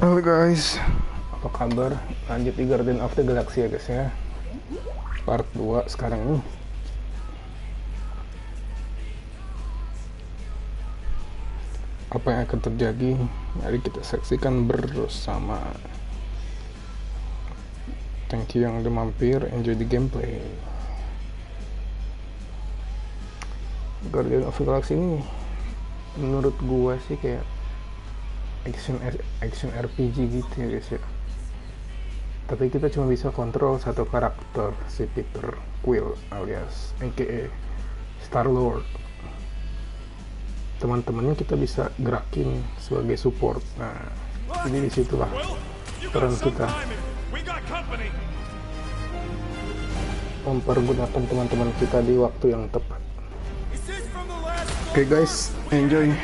Halo guys, apa kabar? Lanjut di Guardian of the Galaxy ya guys ya. Part 2 sekarang nih. Apa yang akan terjadi? Mari kita saksikan bersama. Thank you yang udah mampir, enjoy the gameplay. Guardian of the Galaxy ini menurut gua sih kayak action RPG gitu ya guys ya. Tapi kita cuma bisa kontrol satu karakter, si Peter Quill alias aka Star-Lord. Teman-temannya kita bisa gerakin sebagai support. Nah, jadi disitulah peran kita mempergunakan teman-teman kita di waktu yang tepat. Oke guys, enjoy.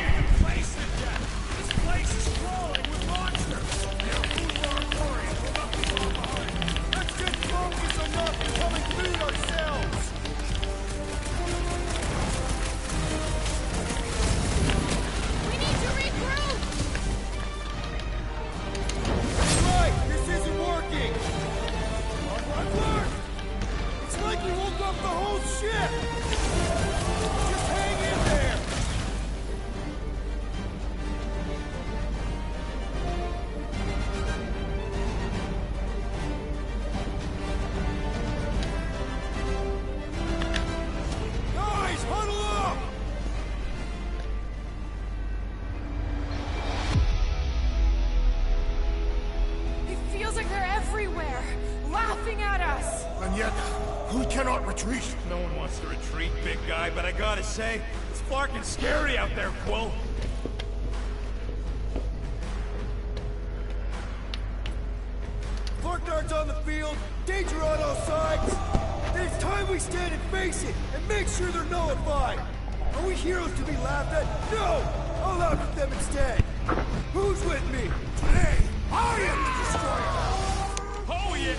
It's fucking scary out there, Quill. Darts on the field, danger on all sides. Then it's time we stand and face it, and make sure they're nullified. Are we heroes to be laughed at? No! I'll laugh at them instead. Who's with me? Today, I am the destroyer! Oh yeah!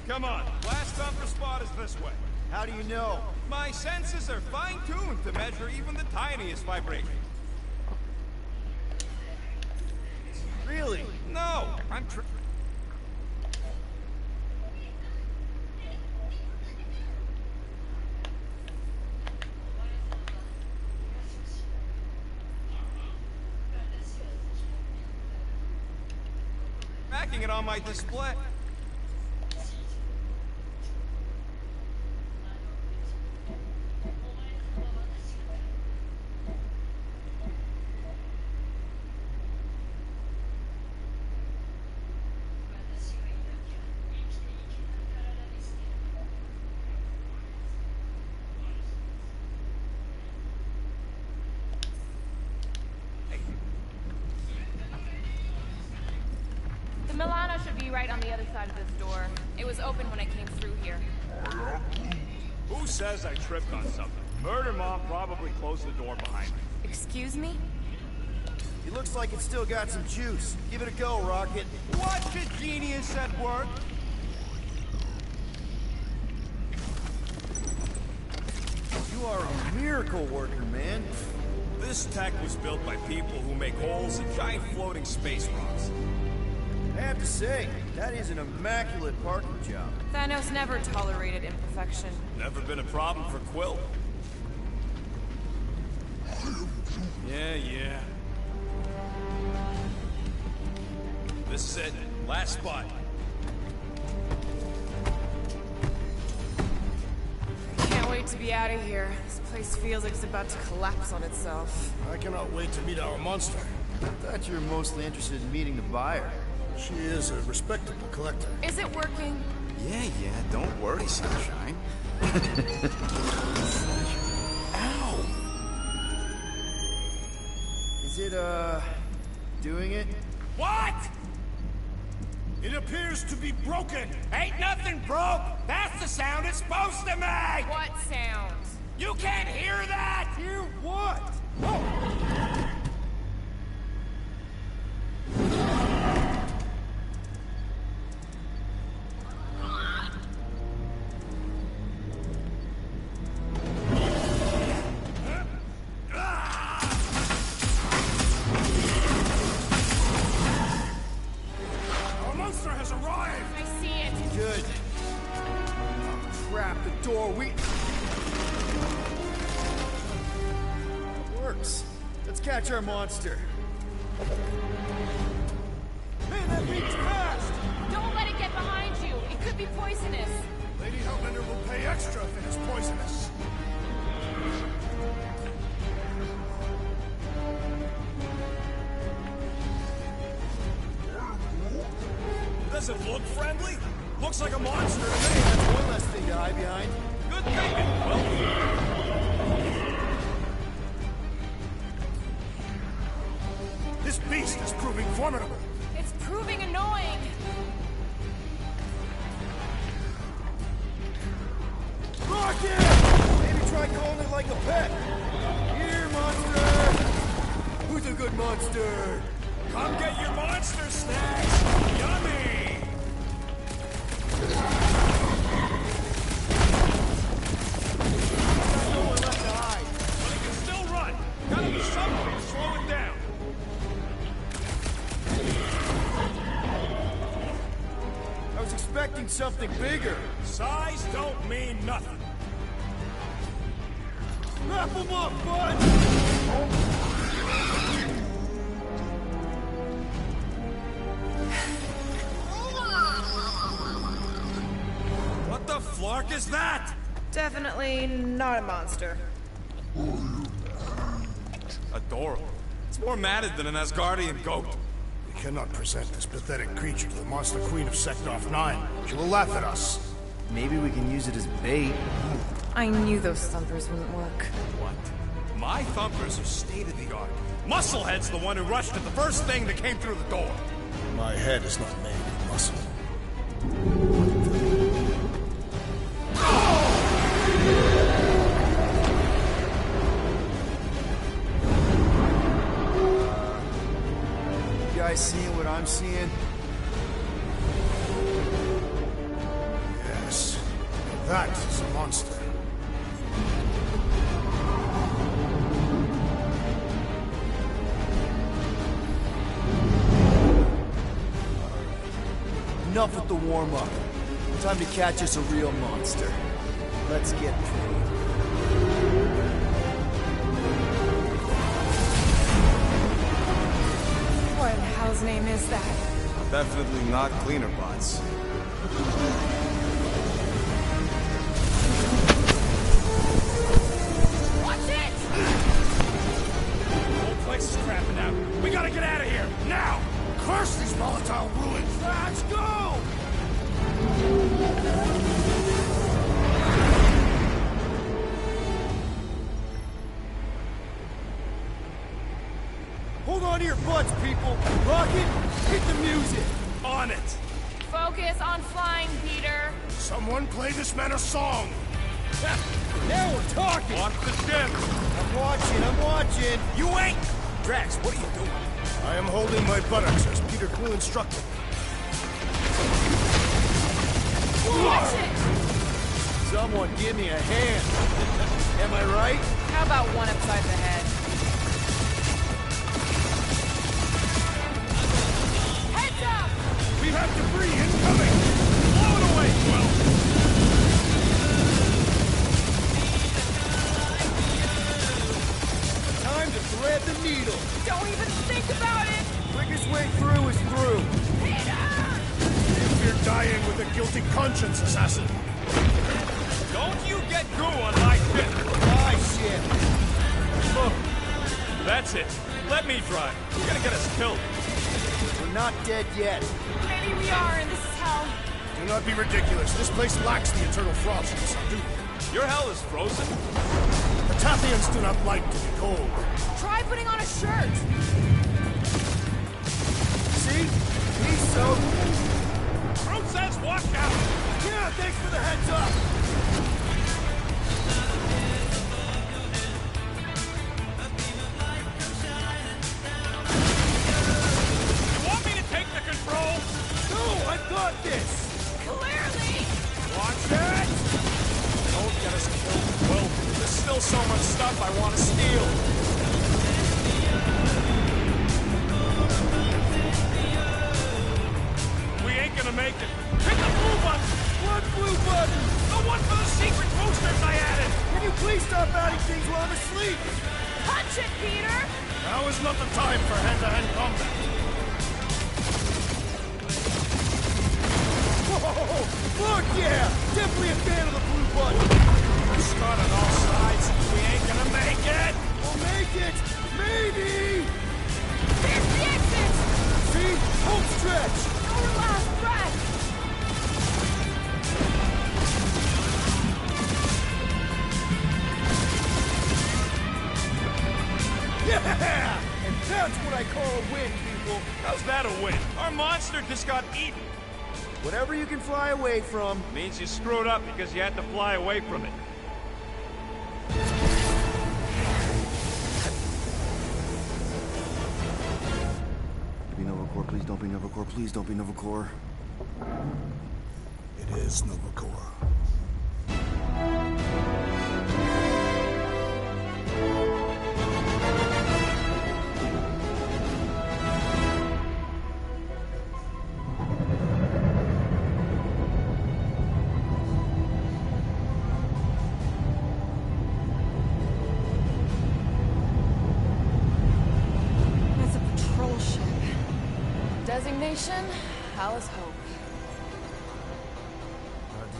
Come on, last bumper spot is this way. How do you know? My senses are fine-tuned to measure even the tiniest vibration. Really? No, I'm tracking it on my display. Right on the other side of this door. It was open when I came through here. Who says I tripped on something? Murder Mom probably closed the door behind me. Excuse me? It looks like it's still got some juice. Give it a go, Rocket. Watch a genius at work. You are a miracle worker, man. This tech was built by people who make holes in giant floating space rocks. I have to say, that is an immaculate parking job. Thanos never tolerated imperfection. Never been a problem for Quill. Yeah. This is it. Last spot. Can't wait to be out of here. This place feels like it's about to collapse on itself. I cannot wait to meet our monster. I thought you were mostly interested in meeting the buyer. She is a respectable collector. Is it working? Yeah, don't worry, Sunshine. Ow! Is it, doing it? What? It appears to be broken. Ain't nothing broke. That's the sound it's supposed to make. What sound? You can't hear that? Hear what? Our monster has arrived. I see it. Good. Oh, crap, the door, It works. Let's catch our monster. Man, that thing's fast! Don't let it get behind you. It could be poisonous. Lady Hellbender will pay extra if it is poisonous. Does it look friendly? Looks like a monster to me. That's one less thing to hide behind. Good thinking, Quill. This beast is proving formidable. It's proving annoying. Rocket! Maybe try calling it like a pet. Here, monster! Who's a good monster? Come get your monster snacks. Yummy. Got no one left to hide. But it can still run. Gotta be some way to slow it down. I was expecting something bigger. Size don't mean nothing. Wrap him up, bud! What the flark is that? Definitely not a monster. Adorable. It's more matted than an Asgardian goat. We cannot present this pathetic creature to the monster queen of Sector 9. She will laugh at us. Maybe we can use it as bait. I knew those thumpers wouldn't work. What? My thumpers are state-of-the-art. Musclehead's the one who rushed at the first thing that came through the door. My head is not made of muscle. You guys seeing what I'm seeing? Yes. That is a monster. Enough with the warm-up. Time to catch us a real monster. Let's get paid. What in hell's name is that? Definitely not cleaner bots. Watch it! The whole place is crapping out. We gotta get out of here, now! Curse these volatile ruins! Let's go! Hold on to your butts, people! Rocket, hit the music! On it! Focus on flying, Peter. Someone play this man a song! Now we're talking! Watch the ship! I'm watching! You ain't! Drax, what are you doing? I am holding my buttocks as Peter Quill instructed. Watch it! Someone give me a hand! Am I right? How about one upside the head? Heads up! Time to thread the needle. Don't even think about it! Quickest way through is through. If you're dying with a guilty conscience, assassin. Don't you get goo on my ship! My ship. Oh, that's it. Let me drive. You're gonna get us killed. We're not dead yet. Maybe we are, and this is hell. Do not be ridiculous. This place lacks the eternal frostness. Your hell is frozen. The Tathians do not like to be cold. Try putting on a shirt. See? He's so... Fruit says watch out. Yeah, thanks for the heads up. You want me to take the control? No, I've got this. Clearly! Watch it! Don't get us killed, Will. There's still so much stuff I want to steal. We ain't gonna make it. Hit the blue button! What blue button? The one for the secret boosters I added! Can you please stop adding things while I'm asleep? Punch it, Peter! Now is not the time for hand-to-hand combat. Whoa! Fuck yeah! Definitely a fan of the blue button. Start on all sides. We ain't gonna make it! We'll make it! Maybe! There's the exit! See? Home stretch! Our last breath! Yeah! And that's what I call a win, people. How's that a win? Our monster just got eaten. Whatever you can fly away from. Means you screwed up because you had to fly away from it. Be Novacore, please don't be Novacore, please don't be Novacore. It is Novacore. It's a patrol ship. Designation, Alice Hope.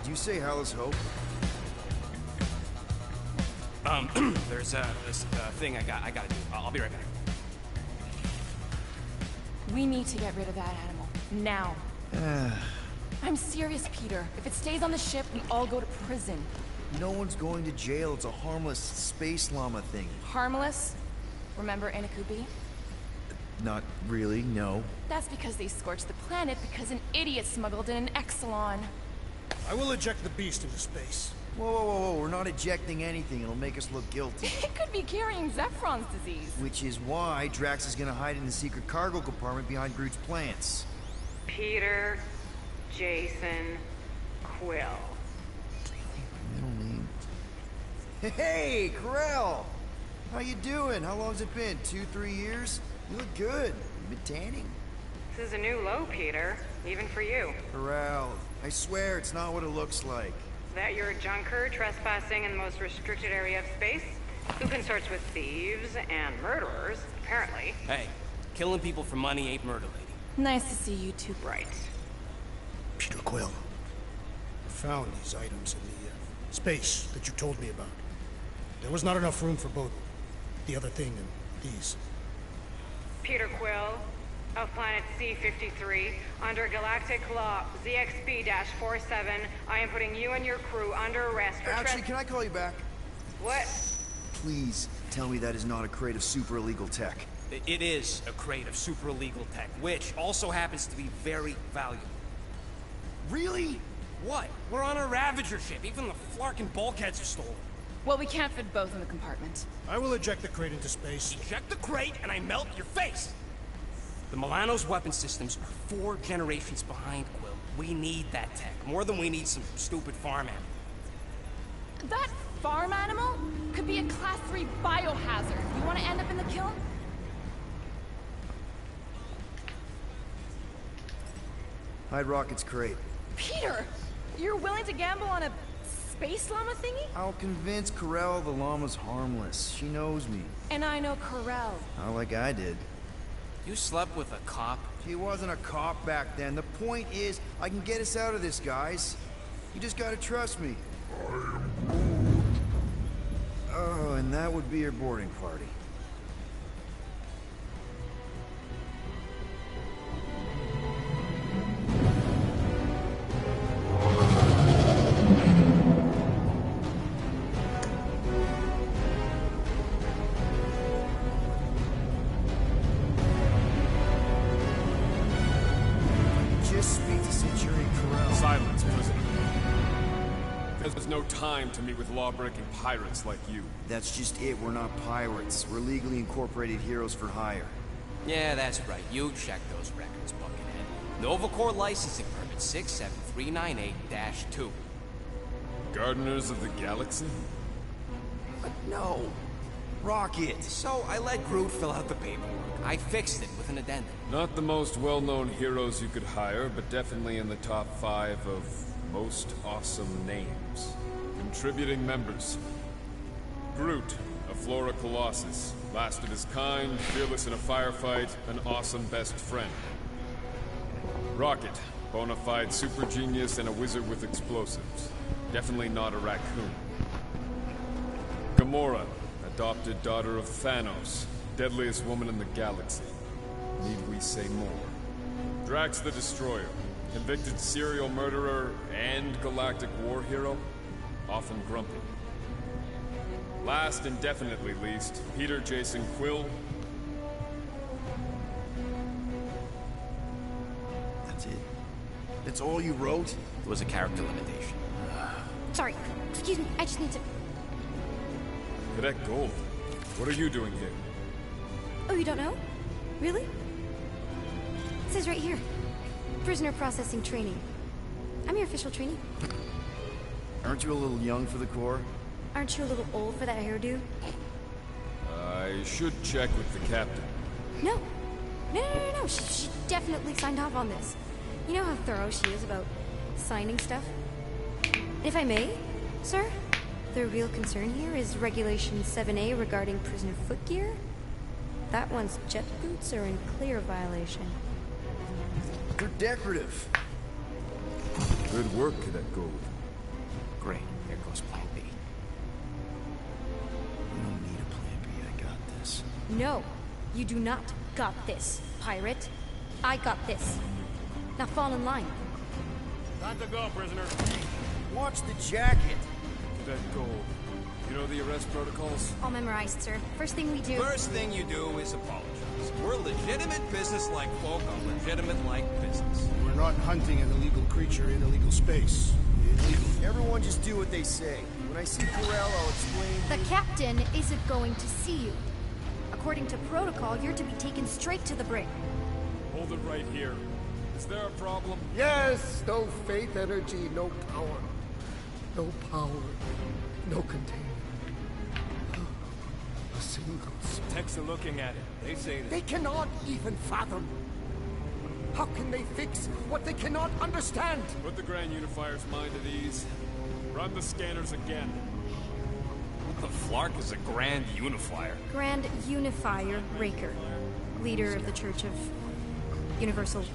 Did you say Hal is Hope? There's this thing I gotta do. I'll be right back. We need to get rid of that animal. Now. I'm serious, Peter. If it stays on the ship, we all go to prison. No one's going to jail. It's a harmless space llama thing. Harmless? Remember Inakubi? Not really, no. That's because they scorched the planet because an idiot smuggled in an Exelon. I will eject the beast into space. Whoa, whoa, whoa, whoa. We're not ejecting anything. It'll make us look guilty. It could be carrying Zephron's disease. Which is why Drax is gonna hide in the secret cargo compartment behind Groot's plants. Peter, Jason, Quill. Middle name. Hey, Corell! How you doing? How long's it been? 2-3 years? You look good. You've been tanning. This is a new low, Peter. Even for you. Corell, I swear it's not what it looks like. That you're a junker trespassing in the most restricted area of space? Who consorts with thieves and murderers, apparently. Hey, killing people for money ain't murder, lady. Nice to see you two. Right. Peter Quill. I found these items in the space that you told me about. There was not enough room for both the other thing and these. Peter Quill, of planet C-53, under galactic law ZXB-47, I am putting you and your crew under arrest for Actually, can I call you back? What? Please tell me that is not a crate of super illegal tech. It is a crate of super illegal tech, which also happens to be very valuable. Really? What? We're on a Ravager ship. Even the flarkin' bulkheads are stolen. Well, we can't fit both in the compartment. I will eject the crate into space. Eject the crate and I melt your face! The Milano's weapon systems are 4 generations behind, Quill. We need that tech, more than we need some stupid farm animal. That farm animal could be a Class 3 biohazard. You want to end up in the kiln? Hide Rocket's crate. Peter! You're willing to gamble on a space llama thingy? I'll convince Corell the llama's harmless. She knows me. And I know Corell. Not like I did. You slept with a cop? He wasn't a cop back then. The point is, I can get us out of this, guys. You just gotta trust me. Oh, and that would be your boarding party. Just speak to Centurion Corell. Silence, prisoner. There's no time to meet with law-breaking pirates like you. That's just it. We're not pirates. We're legally incorporated heroes for hire. Yeah, that's right. You check those records, Buckethead. Nova Corps licensing permit 67398-2. Gardeners of the Galaxy? But no. Rocket! So I let Groot fill out the paperwork. I fixed it with an addendum. Not the most well-known heroes you could hire, but definitely in the top 5 of most awesome names. Contributing members. Groot, a Flora Colossus. Last of his kind, fearless in a firefight, an awesome best friend. Rocket, bona fide super genius and a wizard with explosives. Definitely not a raccoon. Gamora, adopted daughter of Thanos, deadliest woman in the galaxy. Need we say more? Drax the Destroyer, convicted serial murderer and galactic war hero, often grumpy. Last and definitely least, Peter Jason Quill. That's it? That's all you wrote? It was a character limitation. Sorry, excuse me, I just need to... Cadet Gold, what are you doing here? Oh, you don't know? Really? It says right here. Prisoner processing training. I'm your official trainee. Aren't you a little young for the Corps? Aren't you a little old for that hairdo? I should check with the captain. No. No. She definitely signed off on this. You know how thorough she is about signing stuff? And if I may, sir, the real concern here is Regulation 7A regarding prisoner footgear. That one's jet boots are in clear violation. They're decorative. Good work, Cadet Gold. Great. Here goes Plan B. You don't need a plan B. I got this. No, you do not got this, pirate. I got this. Now fall in line. Time to go, prisoner. Watch the jacket. Cadet Gold. You know the arrest protocols? All memorized, sir. First thing we do... First thing you do is apologize. We're legitimate business-like folk on legitimate-like business. We're not hunting an illegal creature in illegal space. Illegal. Everyone just do what they say. When I see Corell, I'll explain... The captain isn't going to see you. According to protocol, you're to be taken straight to the brig. Hold it right here. Is there a problem? Yes, no faith energy, no power. No power, no containment. A single spot. Techs are looking at it. They say that. They cannot even fathom. How can they fix what they cannot understand? Put the Grand Unifier's mind at ease. Run the scanners again. What the flark is a Grand Unifier? Grand Unifier Raker, leader of the Church of Universal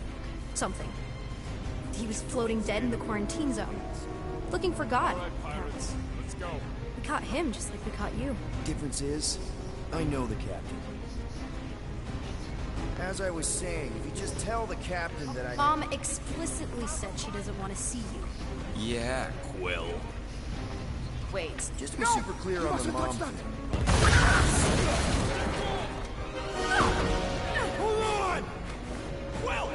something. He was floating dead in the quarantine zone, looking for God. All right, pirates. Let's go. We caught him just like we caught you. Difference is, I know the captain. As I was saying, if you just tell the captain that I... Mom explicitly said she doesn't want to see you. Yeah, Quill. Wait. Just to be super clear on the mom thing. Hold on! Quill!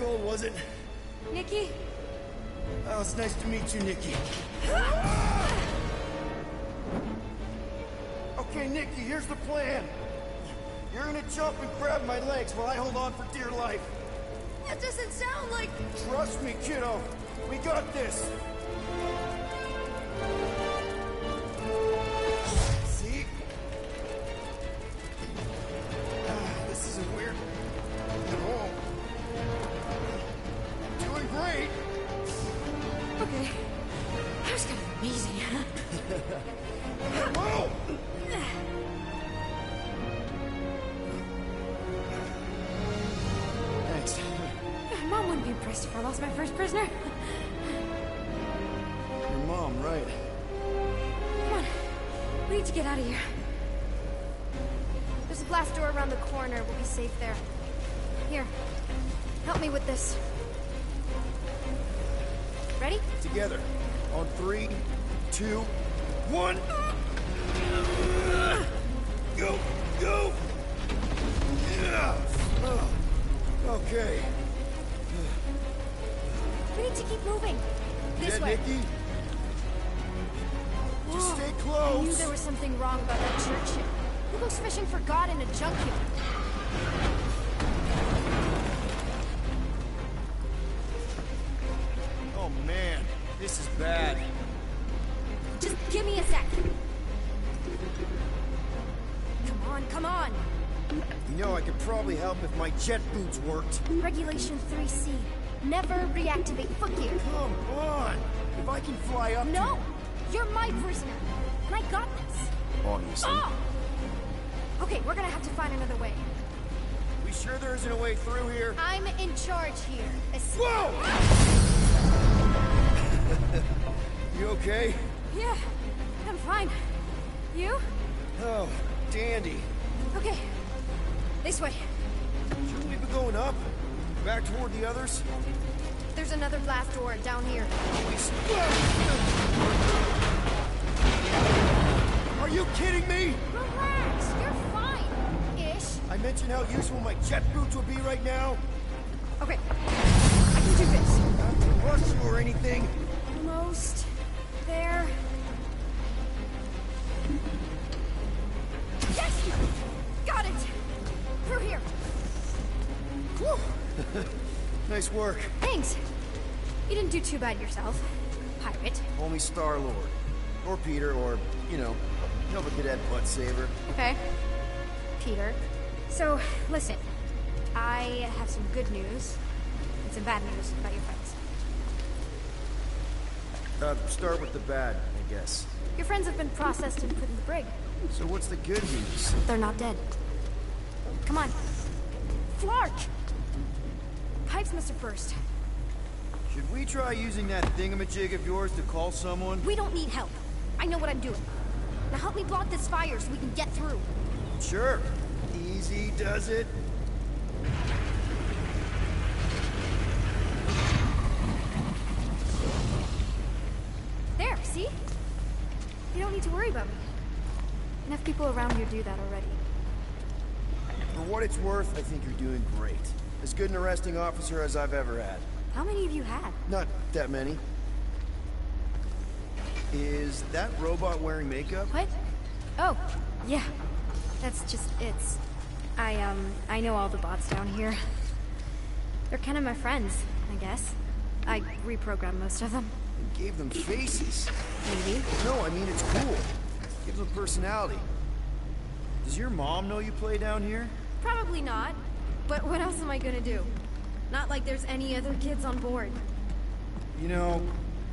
gold, was it? Nikki? Oh, it's nice to meet you, Nikki. Okay, Nikki, here's the plan. You're gonna jump and grab my legs while I hold on for dear life. That doesn't sound like... Trust me, kiddo. We got this. See? This isn't weird at all. Doing great. Okay. That was kind of amazing. Whoa! Thanks. Mom wouldn't be impressed if I lost my first prisoner. Your mom, right? Come on. We need to get out of here. There's a blast door around the corner. We'll be safe there. Here. Help me with this. Ready? Together. On 3, 2, 1. Go! Go! Yeah. Okay. We need to keep moving. This way. Nikki? Just stay I knew close. there was something wrong about that church ship. Who goes fishing for God in a junkyard? Oh man, this is bad. Just give me a sec. Come on, come on. You know, I could probably help if my jet boots worked. Regulation 3C. Never reactivate foot gear. Come on! If I can fly up No! You're my prisoner. And I got this. Obviously. Oh! Okay, we're gonna have to find another way. We sure there isn't a way through here? I'm in charge here. Whoa! You okay? Yeah, I'm fine. You? Oh, dandy. Okay. This way. Shouldn't we be going up? Back toward the others? There's another blast door down here. Are you kidding me? Relax, you're fine. Ish. I mentioned how useful my jet boots would be right now. Okay. I can do this. Not to rush you or anything. Almost there. Yes! Got it! Through here. Whew. Nice work. Thanks. You didn't do too bad yourself, pirate. Only Star-Lord. Or Peter, or, you know, Nova Cadet butt saver. Okay. Peter. So, listen. I have some good news and some bad news about your friends. Start with the bad, I guess. Your friends have been processed and put in the brig. So what's the good news? They're not dead. Come on. Flark! Pipes must have burst. Should we try using that thingamajig of yours to call someone? We don't need help. I know what I'm doing. Now help me block this fire so we can get through. Sure. Easy does it. There, see? You don't need to worry about me. Enough people around here do that already. For what it's worth, I think you're doing great. As good an arresting officer as I've ever had. How many of you had? Not that many. Is that robot wearing makeup? What? Oh, yeah. That's just it's. I know all the bots down here. They're kind of my friends, I guess. I reprogrammed most of them. And gave them faces. Maybe. No, I mean it's cool. Gives them personality. Does your mom know you play down here? Probably not. But what else am I gonna do? Not like there's any other kids on board. You know,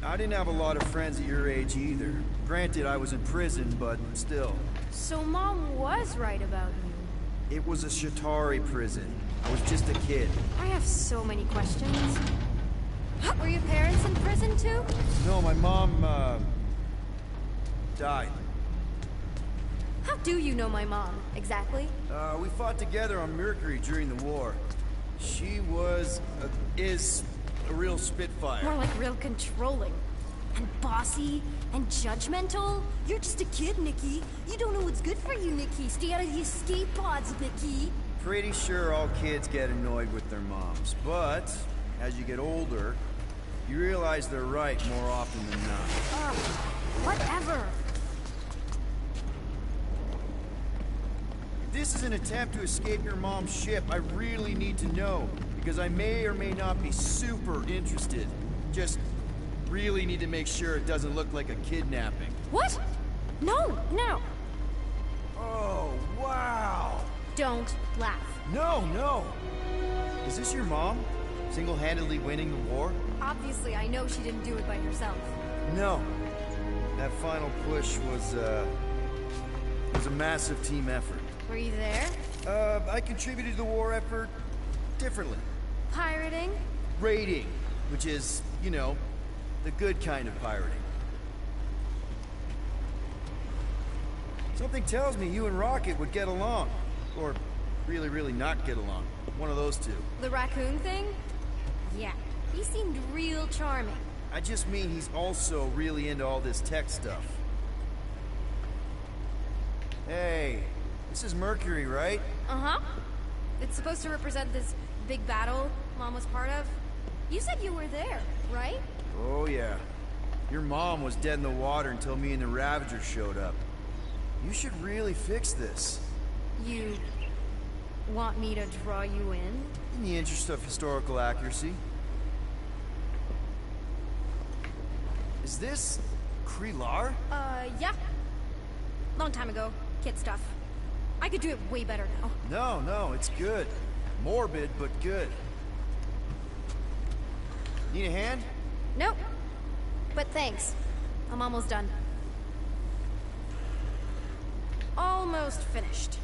I didn't have a lot of friends at your age either. Granted, I was in prison, but still. So Mom was right about you. It was a Shatari prison. I was just a kid. I have so many questions. Were your parents in prison too? No, my mom, died. How do you know my mom, exactly? We fought together on Mercury during the war. She is a real spitfire. More like real controlling. And bossy and judgmental. You're just a kid, Nikki. You don't know what's good for you, Nikki. Stay out of the escape pods, Nikki. Pretty sure all kids get annoyed with their moms, but as you get older, you realize they're right more often than not. Whatever. If this is an attempt to escape your mom's ship, I really need to know, because I may or may not be super interested. Just really need to make sure it doesn't look like a kidnapping. What? No, no. Oh, wow. Don't laugh. No. Is this your mom? Single-handedly winning the war? Obviously, I know she didn't do it by herself. No. That final push was a massive team effort. Were you there? I contributed to the war effort differently. Pirating? Raiding, which is, you know, the good kind of pirating. Something tells me you and Rocket would get along. Or really, really not get along. One of those two. The raccoon thing? Yeah, he seemed real charming. I just mean he's also really into all this tech stuff. Hey, this is Mercury, right? Uh-huh. It's supposed to represent this big battle Mom was part of. You said you were there, right? Oh, yeah. Your mom was dead in the water until me and the Ravagers showed up. You should really fix this. You want me to draw you in? In the interest of historical accuracy. Is this Krelar? Yeah. Long time ago. Kid stuff. I could do it way better now. No, it's good. Morbid, but good. Need a hand? Nope. But thanks. I'm almost done. Almost finished.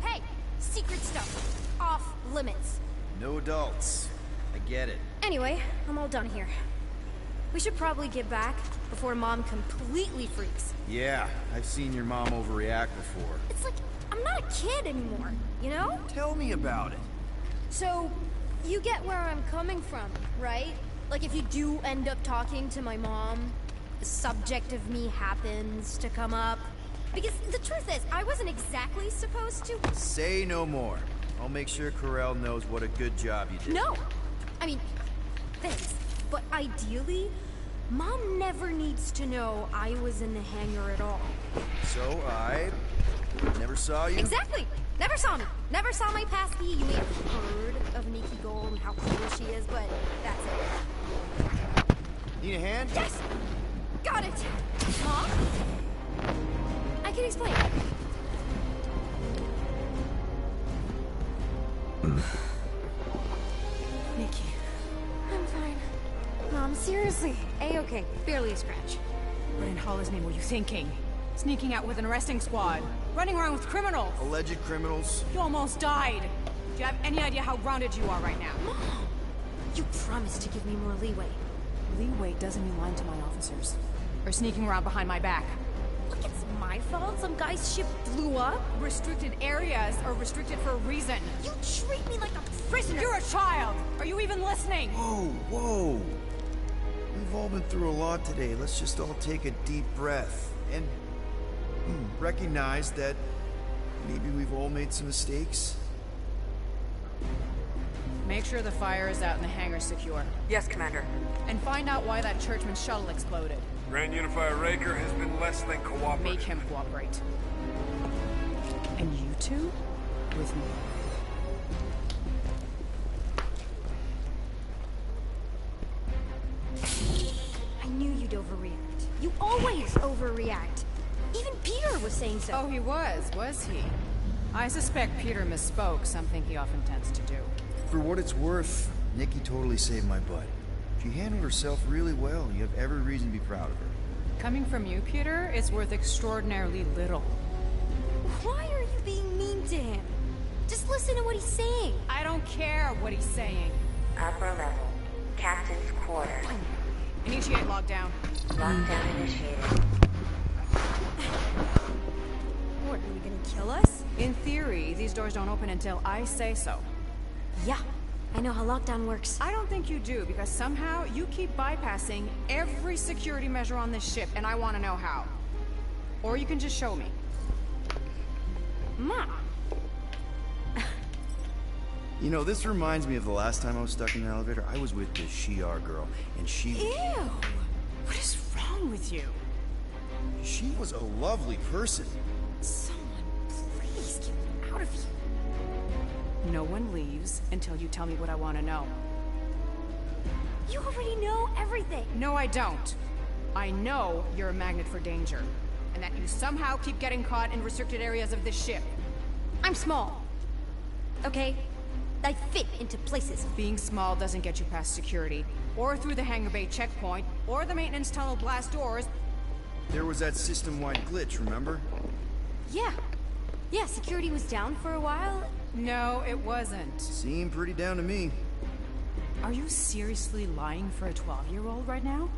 Hey! Secret stuff. Off limits. No adults. I get it. Anyway, I'm all done here. We should probably get back before Mom completely freaks. Yeah, I've seen your mom overreact before. It's like, I'm not a kid anymore, you know? Tell me about it. So, you get where I'm coming from, right? Like if you do end up talking to my mom, the subject of me happens to come up. Because the truth is, I wasn't exactly supposed to... Say no more. I'll make sure Corell knows what a good job you did. No! I mean, thanks. But ideally, Mom never needs to know I was in the hangar at all. So I never saw you? Exactly! Never saw me. Never saw my pasty. You may have heard of Nikki Gold and how cool she is, but that's it. Need a hand? Yes! Got it! Mom? I can explain. Nikki. I'm fine. Mom, seriously. A-okay. Barely a scratch. What in Hollis' name were you thinking? Sneaking out with an arresting squad. Running around with criminals. Alleged criminals? You almost died. Do you have any idea how grounded you are right now? Mom! You promised to give me more leeway. Leeway doesn't mean lying to my officers. Or sneaking around behind my back. Look, it's my fault some guy's ship blew up. Restricted areas are restricted for a reason. You treat me like a prisoner. You're a child! Are you even listening? Whoa. We've all been through a lot today. Let's just all take a deep breath. And recognize that maybe we've all made some mistakes. Make sure the fire is out and the hangar's secure. Yes, Commander. And find out why that churchman's shuttle exploded. Grand Unifier Raker has been less than cooperative. Make him cooperate. And you two? With me. I knew you'd overreact. You always overreact. Even Peter was saying so. Oh, he was he? I suspect Peter misspoke, something he often tends to do. For what it's worth, Nikki totally saved my butt. She handled herself really well, and you have every reason to be proud of her. Coming from you, Peter, it's worth extraordinarily little. Why are you being mean to him? Just listen to what he's saying. I don't care what he's saying. Upper level. Captain's quarters. Initiate lockdown. Lockdown initiated. What, are you gonna kill us? In theory, these doors don't open until I say so. Yeah, I know how lockdown works. I don't think you do, because somehow you keep bypassing every security measure on this ship, and I want to know how. Or you can just show me. Mom! You know, this reminds me of the last time I was stuck in an elevator. I was with this Shi'ar girl, and she... Ew! What is wrong with you? She was a lovely person. Someone, please get me out of here. No one leaves until you tell me what I want to know. You already know everything. No, I don't. I know you're a magnet for danger, and that you somehow keep getting caught in restricted areas of this ship. I'm small. Okay? I fit into places. Being small doesn't get you past security, or through the hangar bay checkpoint, or the maintenance tunnel blast doors. There was that system-wide glitch, remember? Yeah. Yeah, security was down for a while. No, it wasn't. Seemed pretty down to me. Are you seriously lying for a 12-year-old right now?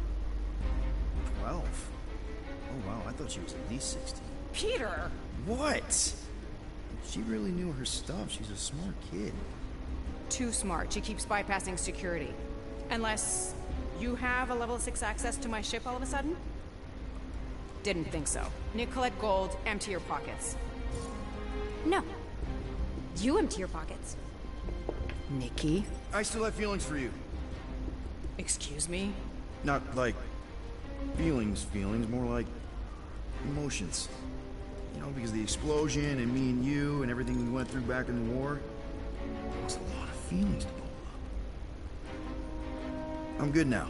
12? Oh wow, I thought she was at least 16. Peter! What? She really knew her stuff. She's a smart kid. Too smart. She keeps bypassing security. Unless you have a level 6 access to my ship all of a sudden? Didn't think so. Nicolette Gold, empty your pockets. No. You empty your pockets. Nikki? I still have feelings for you. Excuse me? Not like feelings, more like emotions. You know, because the explosion and me and you and everything we went through back in the war, there was a lot of feelings to bubble up. I'm good now.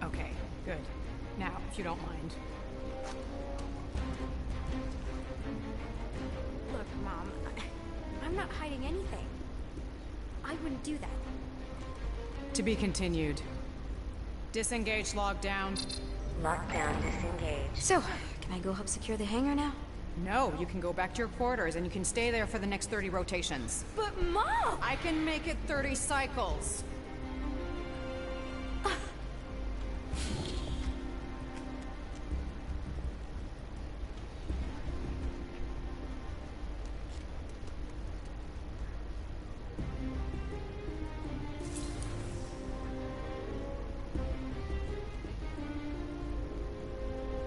Okay, good. Now, if you don't mind. Look, Mom, I'm not hiding anything. I wouldn't do that. To be continued. Disengage lockdown. Lockdown disengaged. So, can I go help secure the hangar now? No, you can go back to your quarters and you can stay there for the next 30 rotations. But Mom! I can make it 30 cycles.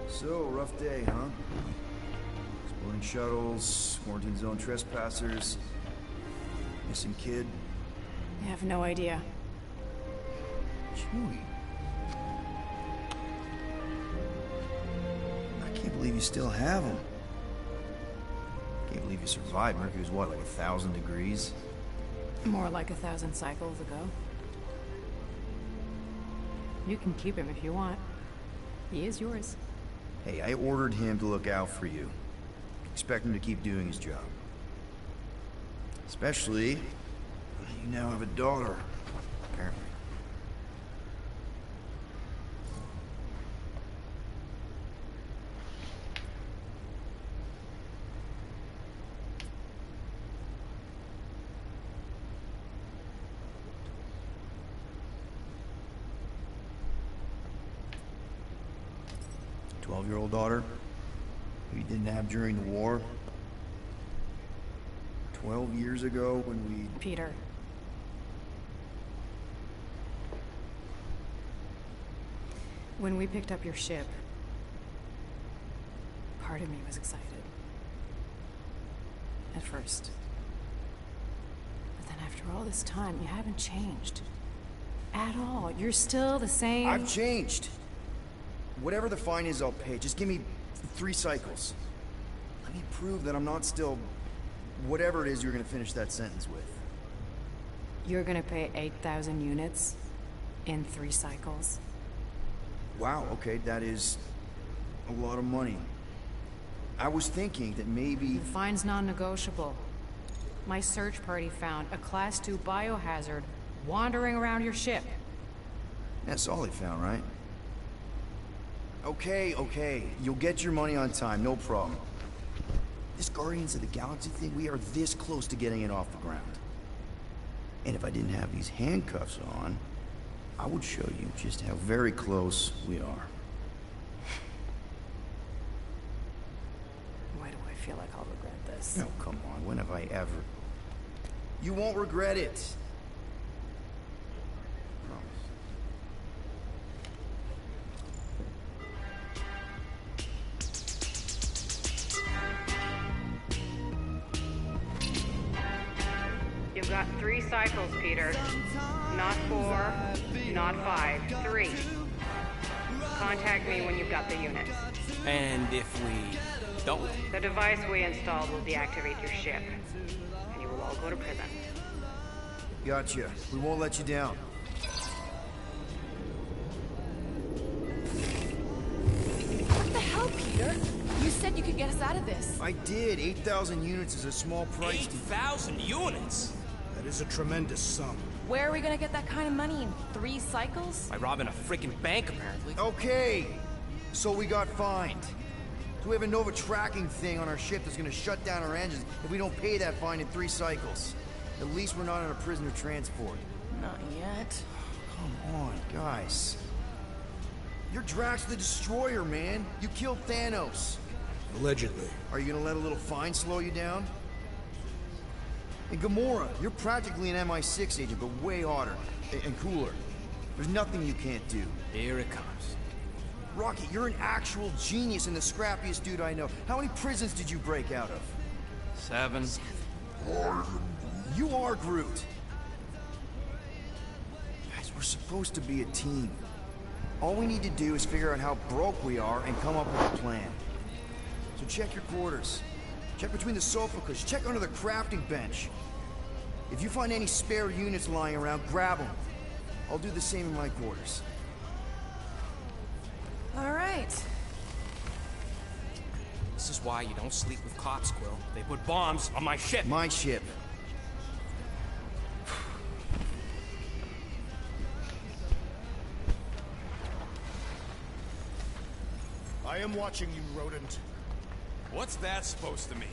So, rough day, huh? Exploding shuttles, quarantine zone trespassers, missing kid. I have no idea. Chewie. I can't believe you still have him. Can't believe you survived. Mercury was what, like 1,000 degrees? More like 1,000 cycles ago. You can keep him if you want. He is yours. Hey, I ordered him to look out for you. Expect him to keep doing his job. Especially, you now have a daughter, apparently. A 12-year-old daughter who you didn't have during the war. 12 years ago when we... Peter. When we picked up your ship, part of me was excited. At first. But then after all this time, you haven't changed. At all. You're still the same... I've changed. Whatever the fine is, I'll pay. Just give me 3 cycles. Let me prove that I'm not still... whatever it is you're gonna finish that sentence with. You're gonna pay 8,000 units in 3 cycles? Wow, okay, that is a lot of money. I was thinking that maybe... The fine's non-negotiable. My search party found a Class 2 biohazard wandering around your ship. That's all they found, right? Okay, you'll get your money on time, no problem. This Guardians of the Galaxy thing, we are this close to getting it off the ground. And if I didn't have these handcuffs on, I would show you just how very close we are. Why do I feel like I'll regret this? Oh, come on. When have I ever? You won't regret it. Promise. You've got 3 cycles, Peter. Not 4, not 5, 3. Contact me when you've got the unit. And if we don't? The device we installed will deactivate your ship, and you will all go to prison. Gotcha. We won't let you down. What the hell, Peter? You said you could get us out of this. I did. 8,000 units is a small price. 8,000 units? That is a tremendous sum. Where are we gonna get that kind of money in 3 cycles? By robbing a freaking bank, apparently. Okay. So we got fined. So we have a Nova tracking thing on our ship that's gonna shut down our engines if we don't pay that fine in 3 cycles. At least we're not on a prisoner transport. Not yet. Come on, guys. You're Drax the Destroyer, man. You killed Thanos. Allegedly. Are you gonna let a little fine slow you down? And Gamora, you're practically an MI6 agent, but way harder. And cooler. There's nothing you can't do. Here it comes. Rocky, you're an actual genius and the scrappiest dude I know. How many prisons did you break out of? 7. You are Groot. Guys, we're supposed to be a team. All we need to do is figure out how broke we are and come up with a plan. So check your quarters. Check between the sofa cushions. Check under the crafting bench. If you find any spare units lying around, grab them. I'll do the same in my quarters. All right. This is why you don't sleep with cops, Quill. They put bombs on my ship. My ship. I am watching you, rodent. What's that supposed to mean?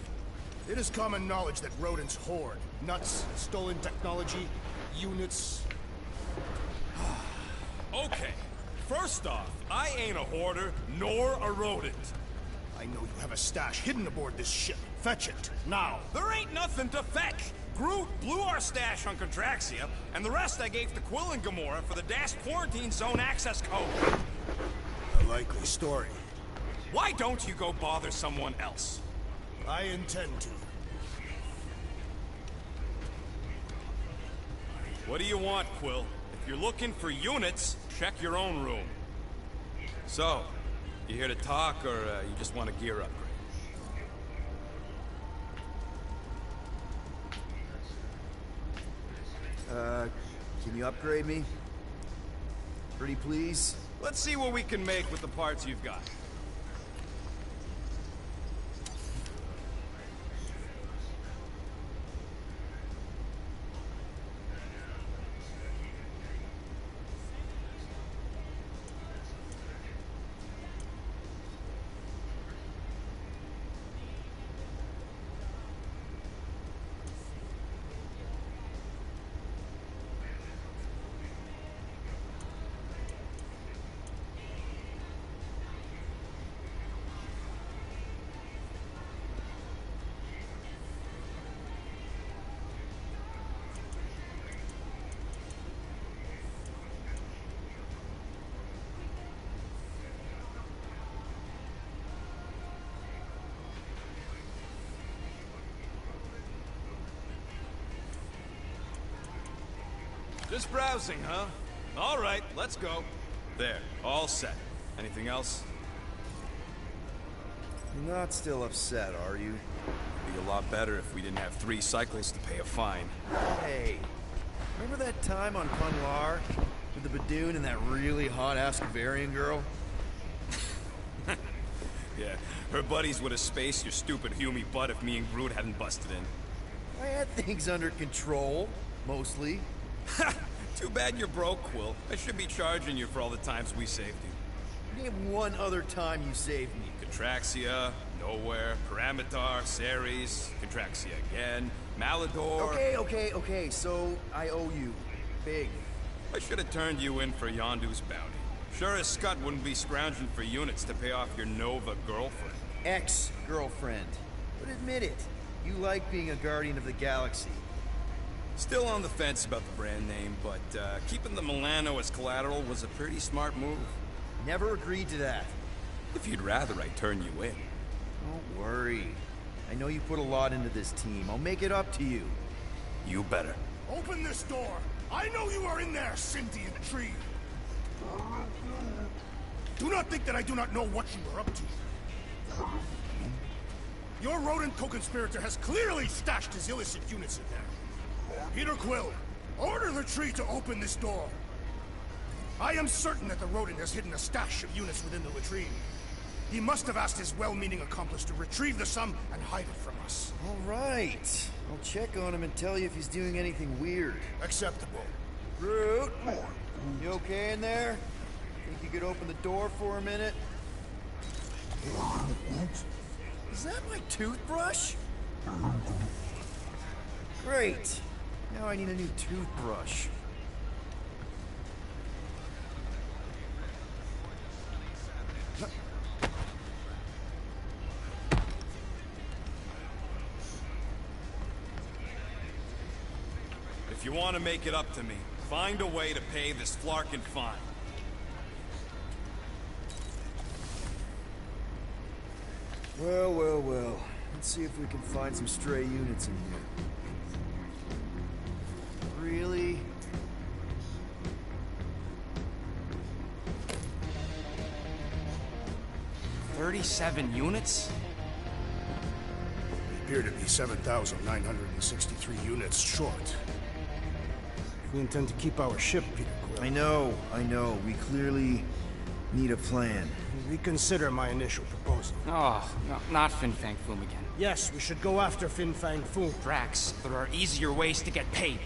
It is common knowledge that rodents hoard nuts, stolen technology, units. Okay, first off, I ain't a hoarder, nor a rodent. I know you have a stash hidden aboard this ship. Fetch it, now. There ain't nothing to fetch. Groot blew our stash on Contraxia, and the rest I gave to Quill and Gamora for the DAS quarantine zone access code. A likely story. Why don't you go bother someone else? I intend to. What do you want, Quill? If you're looking for units, check your own room. So, you here to talk, or you just want a gear upgrade? Can you upgrade me? Pretty please? Let's see what we can make with the parts you've got. Just browsing, huh? All right, let's go. There, all set. Anything else? You're not still upset, are you? It'd be a lot better if we didn't have 3 cycles to pay a fine. Hey, remember that time on Punlar with the Badoon and that really hot-ass Kavarian girl? Yeah, her buddies would have spaced your stupid Hume butt if me and Groot hadn't busted in. I had things under control, mostly. Too bad you're broke, Quill. I should be charging you for all the times we saved you. Name one other time you saved me. Contraxia, Nowhere, Paramitar, Ceres, Contraxia again, Malador... Okay, so I owe you. Big. I should have turned you in for Yondu's bounty. Sure as Scott wouldn't be scrounging for units to pay off your Nova girlfriend. Ex-girlfriend. But admit it, you like being a Guardian of the Galaxy. Still on the fence about the brand name, but keeping the Milano as collateral was a pretty smart move. Never agreed to that. If you'd rather I turn you in. Don't worry. I know you put a lot into this team. I'll make it up to you. You better. Open this door! I know you are in there, sentient tree! Do not think that I do not know what you are up to. Your rodent co-conspirator has clearly stashed his illicit units in there. Peter Quill, order the tree to open this door. I am certain that the rodent has hidden a stash of units within the latrine. He must have asked his well-meaning accomplice to retrieve the sum and hide it from us. All right. I'll check on him and tell you if he's doing anything weird. Acceptable. Groot, you okay in there? Think you could open the door for a minute? Is that my toothbrush? Great. Now I need a new toothbrush. If you want to make it up to me, find a way to pay this Flarkin fine. Well, well, well. Let's see if we can find some stray units in here. Really? $37 units? We appear to be 7,963 units short. We intend to keep our ship, Peter Quill. I know. We clearly need a plan. Reconsider my initial proposal. Oh, no, not Fin Fang Foom again. Yes, we should go after Fin Fang Foom. Drax, there are easier ways to get paid.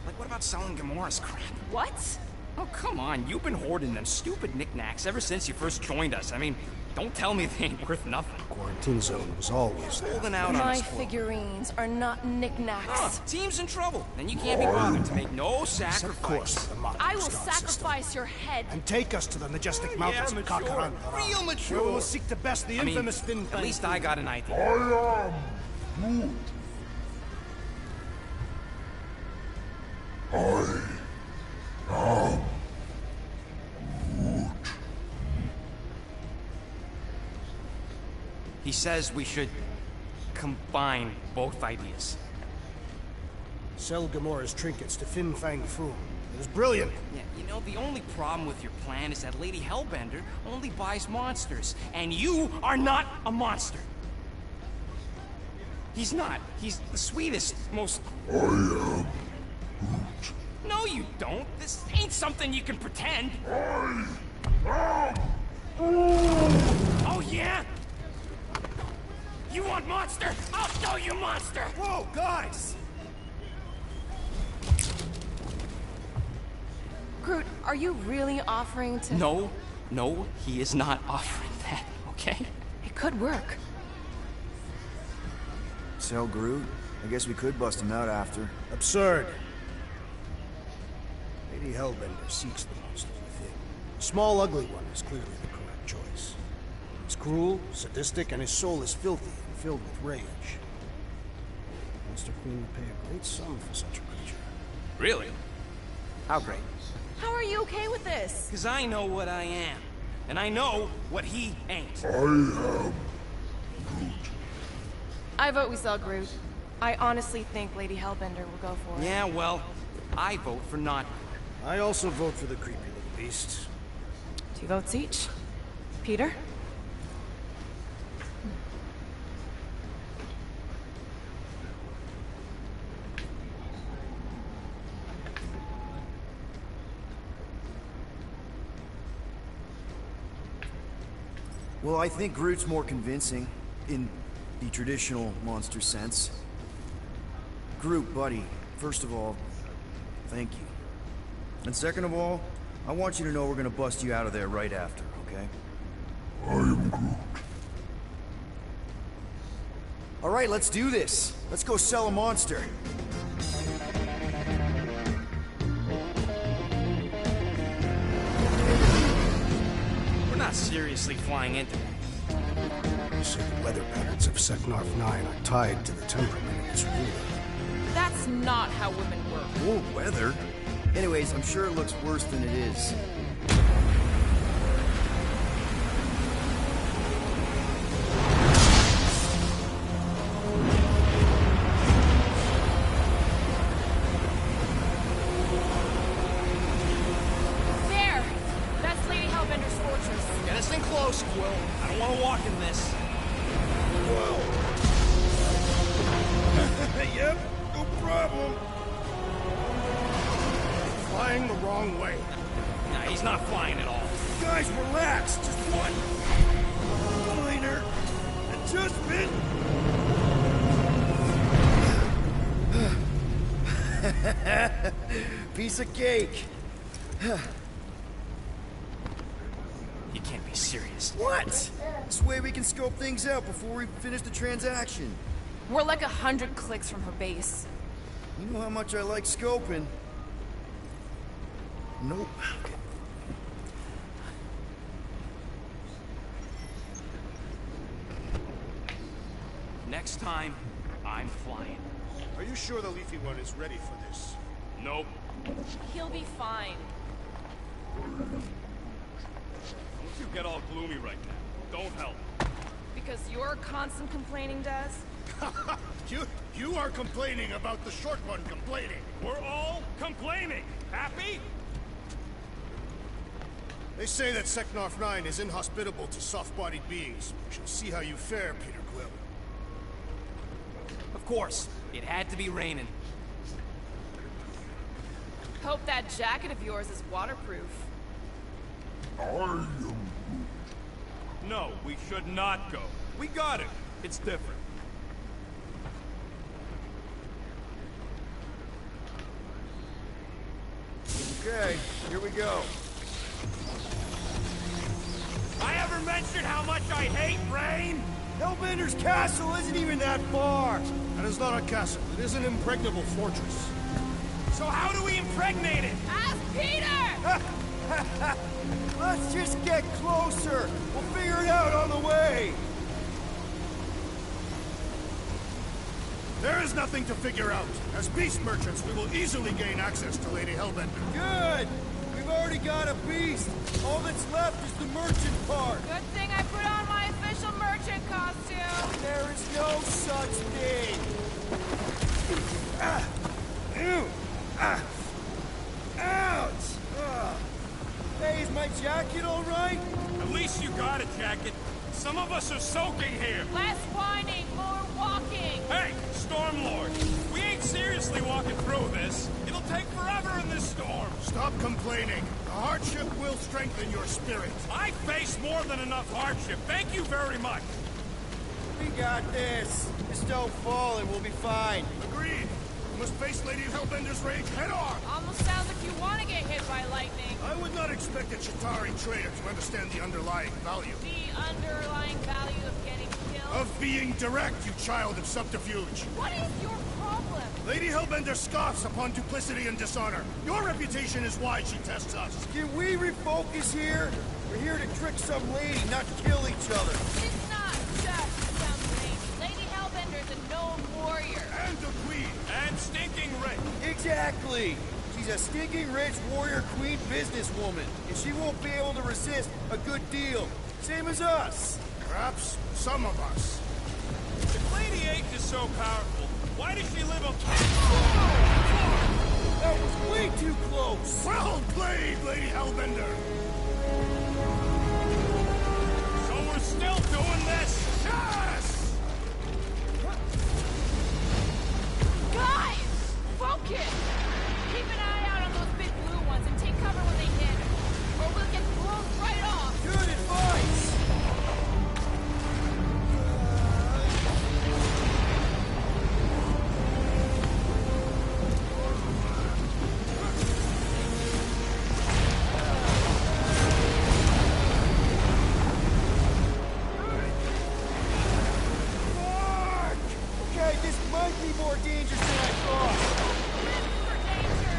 Like, what about selling Gamora's crap? What? Oh, come on. You've been hoarding them stupid knickknacks ever since you first joined us. I mean, don't tell me they ain't worth nothing. Quarantine zone was always there. Holding out on My us, Quill. figurines are not knickknacks. Oh, team's in trouble. Then you can't be bothered to make no sacrifice. Of course, the modern I will star sacrifice system. your head. And take us to the majestic mountains of mature. Kakaran. Real mature. Where we will seek to best the infamous Fin Fang. At least I got an idea. He says we should combine both ideas. Sell Gamora's trinkets to Fin Fang Foom. It is brilliant. Yeah, you know, the only problem with your plan is that Lady Hellbender only buys monsters, and you are not a monster. He's not. He's the sweetest, most... I am Groot. No, you don't. This ain't something you can pretend. I am Oh, yeah? You want monster? I'll show you monster! Whoa, guys! Groot, are you really offering to... No, he is not offering that, okay? It could work. Sell Groot? I guess we could bust him out after. Absurd. Lady Hellbender seeks the monster within. The small, ugly one is clearly the correct choice. He's cruel, sadistic, and his soul is filthy and filled with rage. Monster Queen would pay a great sum for such a creature. Really? How great? How are you okay with this? Because I know what I am. And I know what he ain't. I vote we sell Groot. I honestly think Lady Hellbender will go for it. Yeah, well, I vote for not. I also vote for the creepy little beast. 2 votes each. Peter? Well, I think Groot's more convincing, in the traditional monster sense. Groot, buddy, first of all, thank you. And second of all, I want you to know we're gonna bust you out of there right after, okay? I am Groot. All right, let's do this. Let's go sell a monster. not seriously flying into that. You say the weather patterns of Seknarf 9 are tied to the temperament of its ruler. That's not how women work. Or weather. Anyways, I'm sure it looks worse than it is. There! That's Lady Hellbender's fortress. Get us in close, Quill. I don't want to walk in this. Whoa! Yep, no problem. Flying the wrong way. Nah, he's not flying at all. Guys, relax. Just one minor adjustment. Piece of cake. You can't be serious. What? This way we can scope things out before we finish the transaction. We're like 100 clicks from her base. You know how much I like scoping. Nope. Next time, I'm flying. Are you sure the Leafy One is ready for this? Nope. He'll be fine. Don't you get all gloomy right now. Don't help. Because your constant complaining does? You are complaining about the short one complaining. We're all complaining. Happy? They say that Seknarf 9 is inhospitable to soft-bodied beings. We shall see how you fare, Peter Quill. Of course. It had to be raining. Hope that jacket of yours is waterproof. No, we should not go. We got it. It's different. Okay, here we go. I ever mentioned how much I hate rain? Hellbender's castle isn't even that far! That is not a castle. It is an impregnable fortress. So how do we impregnate it? Ask Peter! Let's just get closer. We'll figure it out on the way. There is nothing to figure out. As beast merchants, we will easily gain access to Lady Hellbender. Good! We've already got a beast. All that's left is the merchant part. Good thing I put on my official merchant costume. There is no such thing. Ew! Ouch! Hey, is my jacket all right? At least you got a jacket. Some of us are soaking here. Less whining, more walking. Hey, Stormlord, we ain't seriously walking through this. It'll take forever in this storm. Stop complaining. The hardship will strengthen your spirit. I face more than enough hardship. Thank you very much. We got this. Just don't fall and we'll be fine. Agreed. We must face Lady Hellbender's rage head on. Almost sounds like you want to get hit by lightning. I would not expect a Chitauri trader to understand the underlying value. The underlying value of getting killed? Of being direct, you child of subterfuge. What is your problem? Lady Hellbender scoffs upon duplicity and dishonor. Your reputation is why she tests us. Can we refocus here? We're here to trick some lady, not kill each other. It's not just some lady. Lady Hellbender's a known warrior. And a queen. And stinking rich. Exactly. She's a stinking rich warrior queen businesswoman, and she won't be able to resist a good deal. Same as us. Perhaps some of us. If Lady H is so powerful, why does she live up? That was way too close. Well played, Lady Hellbender. So we're still doing this? Yes! Guys! Focus! Keep an eye out on those big blue ones and take cover when they hit. Or we'll get blown right off. Good advice. Okay, this might be more dangerous than I thought.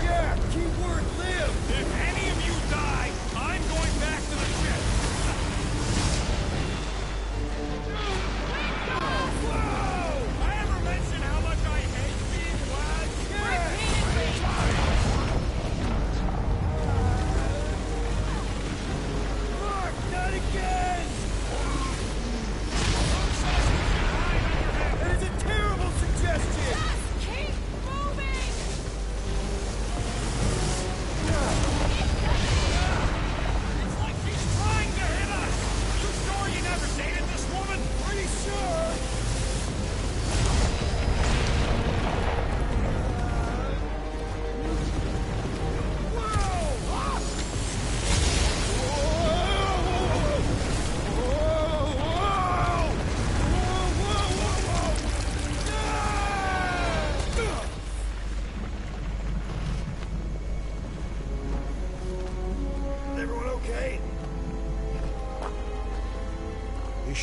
Yeah, keyword live. If any of you die, I'm going back to the ship.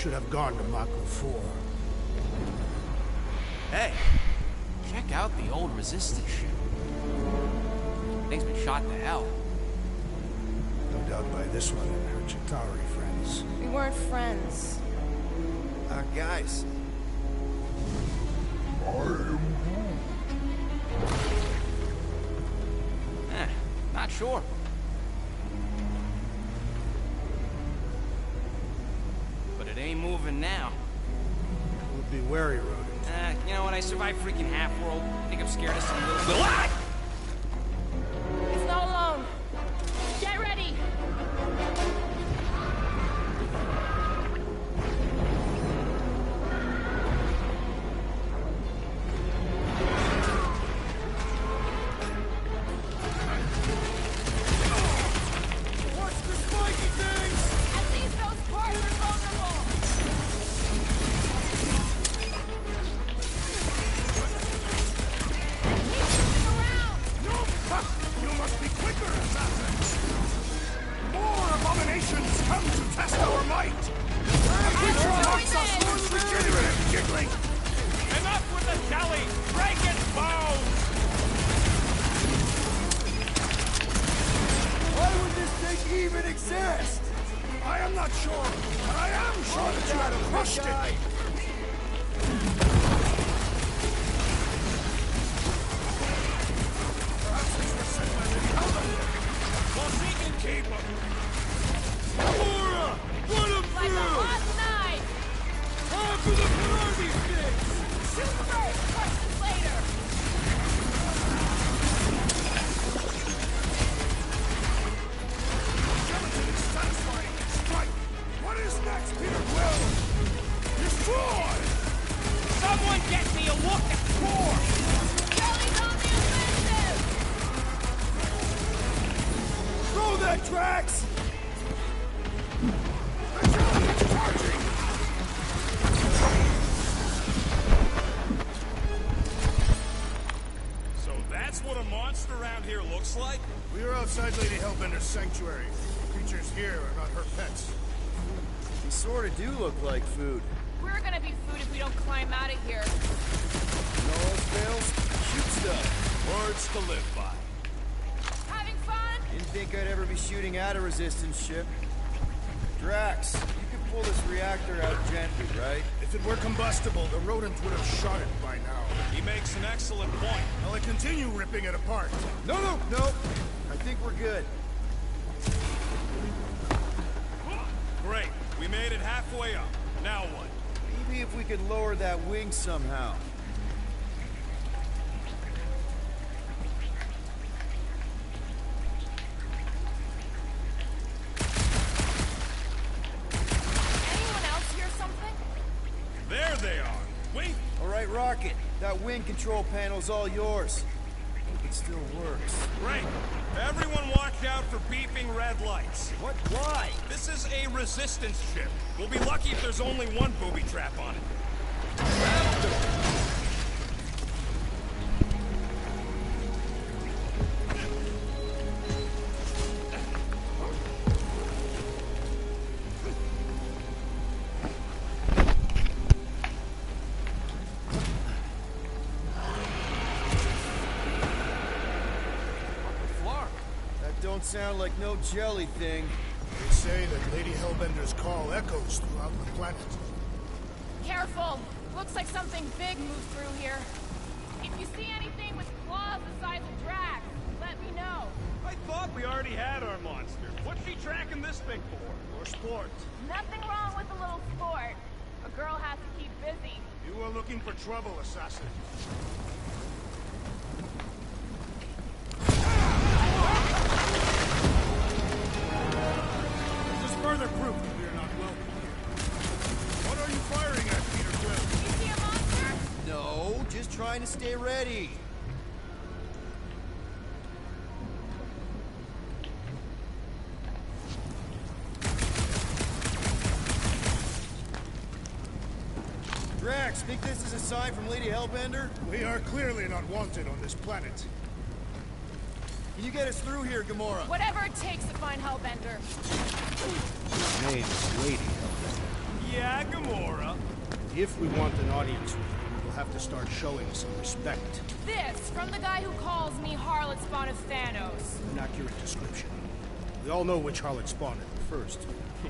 should have gone to Mako 4. Hey, check out the old resistance ship. Thing's been shot to hell. No doubt by this one and her Chitauri friends. We weren't friends. Guys. Not sure. But it ain't moving now. We'll be wary, Rodent. You know what? I survived freaking Half-World. I think I'm scared of some little... It's not alone. Get ready. What's the spiky things? At least those parts are vulnerable. You must be quicker, assassins! More abominations come to test our might! Jiggling! Enough with the jelly! Break its bones! Why would this thing even exist? I am not sure, but I am sure that you have crushed it! Perhaps it's the sentiment in Hellbender. Well, she can keep him! Laura! Run him Like a through! hot knife. Time for the karate sticks! Shoot first, questions later. Gelatin is satisfying its strike! What is next, Peter Quill? Destroy! Someone get me a look at Thor! Jelly's on the offensive. Throw that, Drax! The jelly is charging! So that's what a monster around here looks like? We are outside Lady Hellbender's sanctuary. Creatures here are not her pets. They sort of do look like food. We're gonna be food if we don't climb out of here. No fails, shoot stuff. Words to live by. Having fun? Didn't think I'd ever be shooting at a resistance ship. Drax, you can pull this reactor out gently, right? If it were combustible, the rodent would have shot it by now. He makes an excellent point. I'll continue ripping it apart. No. I think we're good. Great. We made it halfway up. Now what? Maybe if we could lower that wing somehow. Anyone else hear something? There they are. Wait. All right, Rocket. That wing control panel's all yours. Hope it still works. Great. Everyone watch out for beeping red lights. What? Why? This is a resistance ship. We'll be lucky if there's only one booby trap on it. Don't sound like no jelly thing. They say that Lady Hellbender's call echoes throughout the planet. Careful. Looks like something big moved through here. If you see anything with claws the size of Drax, let me know. I thought we already had our monster. What's she tracking this thing for? For sport. Nothing wrong with a little sport. A girl has to keep busy. You are looking for trouble, assassin. This is further proof that we are not welcome here. What are you firing at, Peter Quill? You see a monster? No, just trying to stay ready. Drax, think this is a sign from Lady Hellbender? We are clearly not wanted on this planet. Can you get us through here, Gamora? Whatever it takes to find Hellbender. His name is Lady Hellbender. yeah, Gamora. If we want an audience, we'll have to start showing some respect. This from the guy who calls me harlot spawn of Thanos. An accurate description. We all know which harlot spawned it first.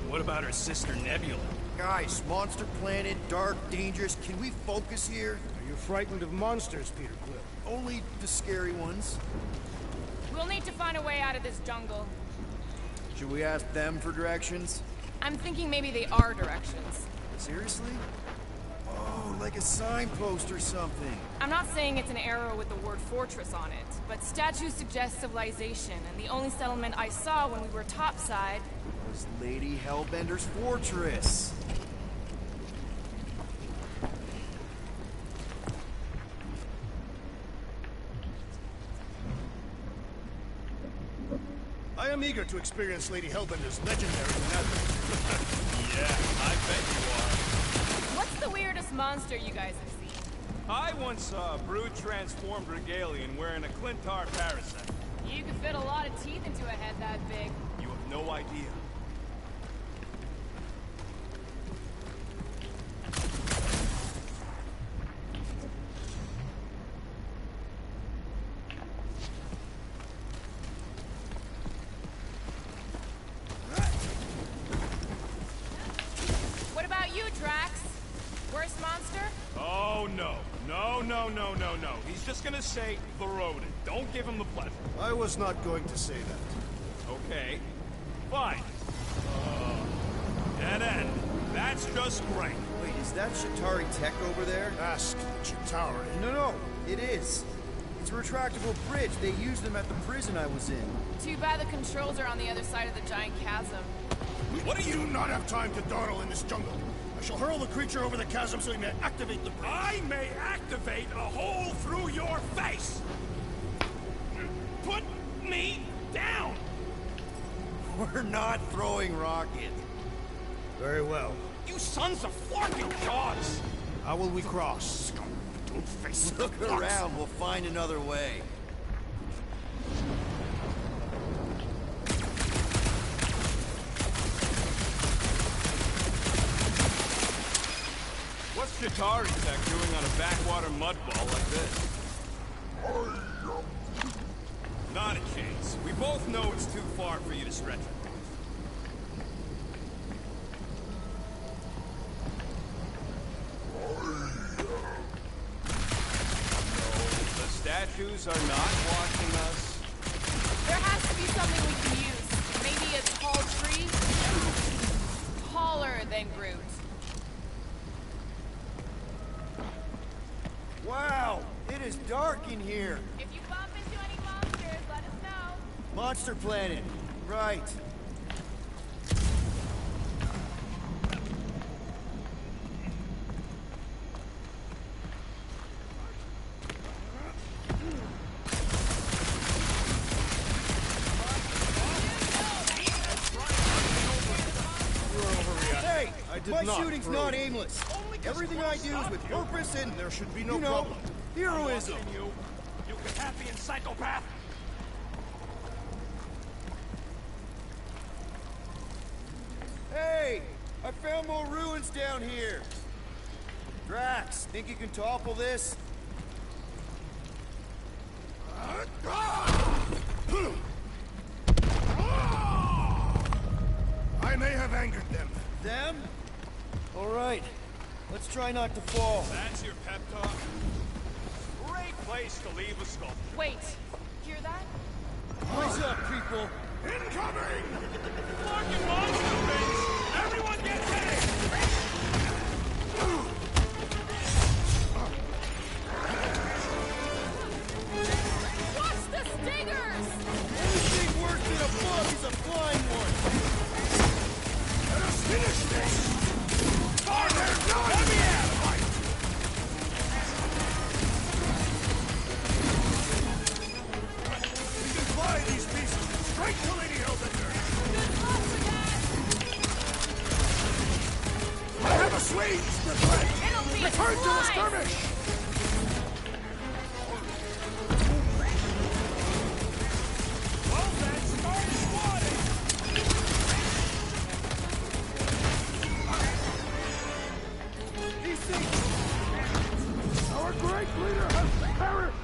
What about her sister Nebula? Guys, monster planet, dark, dangerous. Can we focus here? Are you frightened of monsters, Peter Quill? Only the scary ones. We'll need to find a way out of this jungle. Should we ask them for directions? I'm thinking maybe they are directions. Seriously? Oh, like a signpost or something. I'm not saying it's an arrow with the word fortress on it, but statues suggest civilization, and the only settlement I saw when we were topside was Lady Hellbender's fortress. I am eager to experience Lady Hellbender's legendary anatomy. Yeah, I bet you are. What's the weirdest monster you guys have seen? I once saw a brood-transformed regalian wearing a Clintar parasite. You could fit a lot of teeth into a head that big. You have no idea. What about you, Drax? Worst monster? Oh, no. No. He's just gonna say the rodent. Don't give him the pleasure. I was not going to say that. Okay. Fine. Dead end. That's just great. Wait, is that Chitauri tech over there? Ask Chitauri. No, it is. It's a retractable bridge. They used them at the prison I was in. Too bad the controls are on the other side of the giant chasm. What do you do not have time to dawdle in this jungle? I shall hurl the creature over the chasm so he may activate the bridge. I may activate a hole through your face! Put me down! We're not throwing rockets. Very well. You sons of forking dogs! How will we cross? Don't face the Look fox. around, we'll find another way. What's Chitauri tech doing on a backwater mud ball like this? Not a chance. We both know it's too far for you to stretch it. The statues are not watching us. There has to be something we can use. Maybe a tall tree? Taller than Groot. Wow, it is dark in here. If you bump into any monsters, let us know. Monster planet. Right. Hey, my shooting's not aimless. Everything I do is with purpose and There should be no you know, problem. heroism. You Carpathian psychopath! Hey, I found more ruins down here. Drax, think you can topple this? I may have angered them. Them? All right, let's try not to fall. That's your pep talk? Great place to leave a sculpture. Wait, hear that? What's up, people? Incoming! Fucking monster face! Everyone get ready! Watch the stingers! Anything worse than a bug is a flying one. Let us finish this! Let me have a fight! We can fly these pieces straight to Lady Hellbender! I have a swing! It'll be Return to the flies. skirmish! Well then, start squatting! Our great leader has perished!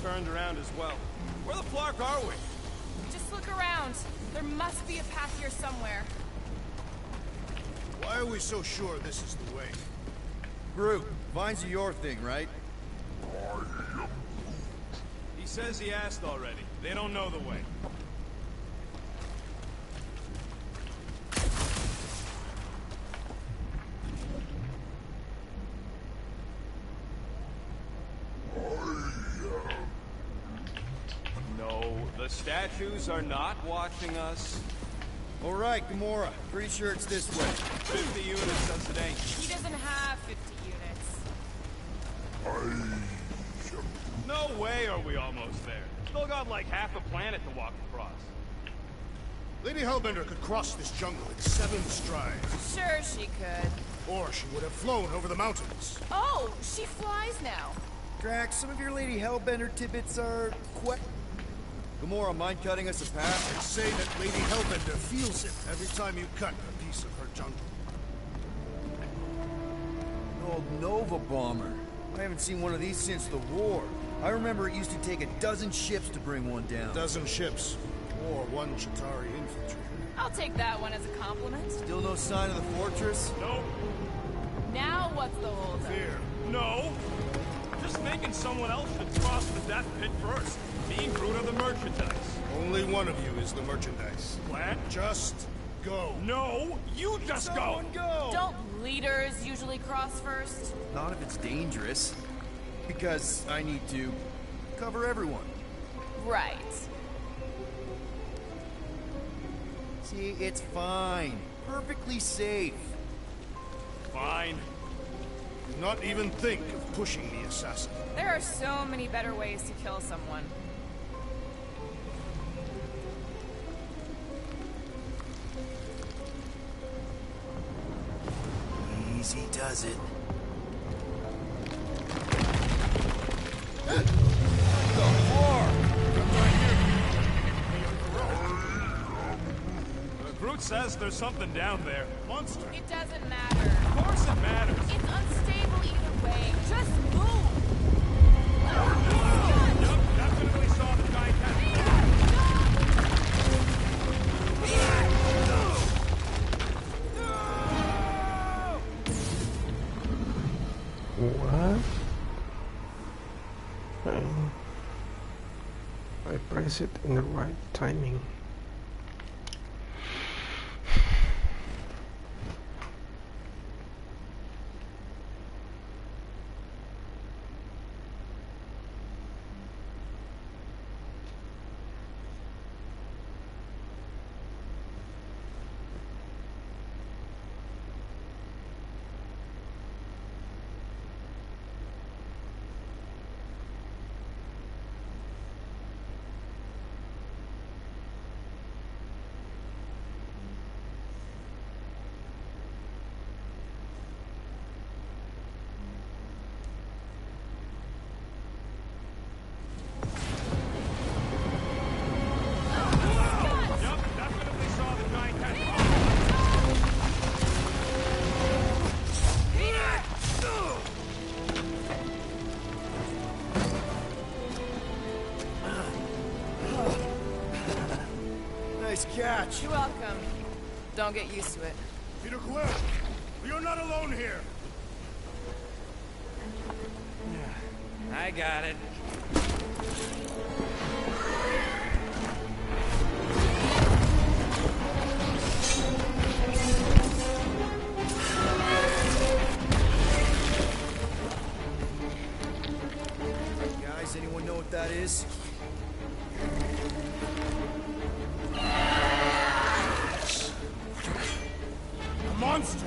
turned around as well. Where the flark are we? Just look around. There must be a path here somewhere. Why are we so sure this is the way? Groot, vines are your thing, right? He says he asked already. They don't know the way. No, the statues are not watching us. All right, Gamora. Pretty sure it's this way. 50 units says it ain't. He doesn't have 50 units. No way are we almost there. Still got like half a planet to walk across. Lady Hellbender could cross this jungle in 7 strides. Sure she could. Or she would have flown over the mountains. Oh, she flies now. Drax, some of your Lady Hellbender tidbits are Gamora, mind cutting us a path? They say that Lady Hellbender feels it every time you cut a piece of her jungle. An old Nova bomber. I haven't seen one of these since the war. I remember it used to take 12 ships to bring one down. 12 ships, or 1 Chitauri infantry. I'll take that one as a compliment. Still no sign of the fortress? Nope. Now what's the holdup? Fear. No. Just thinking someone else should cross the death pit first. Me and Groot are the merchandise. Only one of you is the merchandise. What? Just go. No, you just go. Don't leaders usually cross first? Not if it's dangerous. Because I need to cover everyone. Right. See, it's fine. Perfectly safe. Fine. Do not even think of pushing the assassin. There are so many better ways to kill someone. Easy does it. Groot says there's something down there. Monster. It doesn't matter. Of course it matters. It's unstable either way. Just move! Yup, definitely saw the giant What? I press it in the right timing. Catch. You're welcome. Don't get used to it. Peter Quill, you're not alone here. I got it. Guys, anyone know what that is? Monster!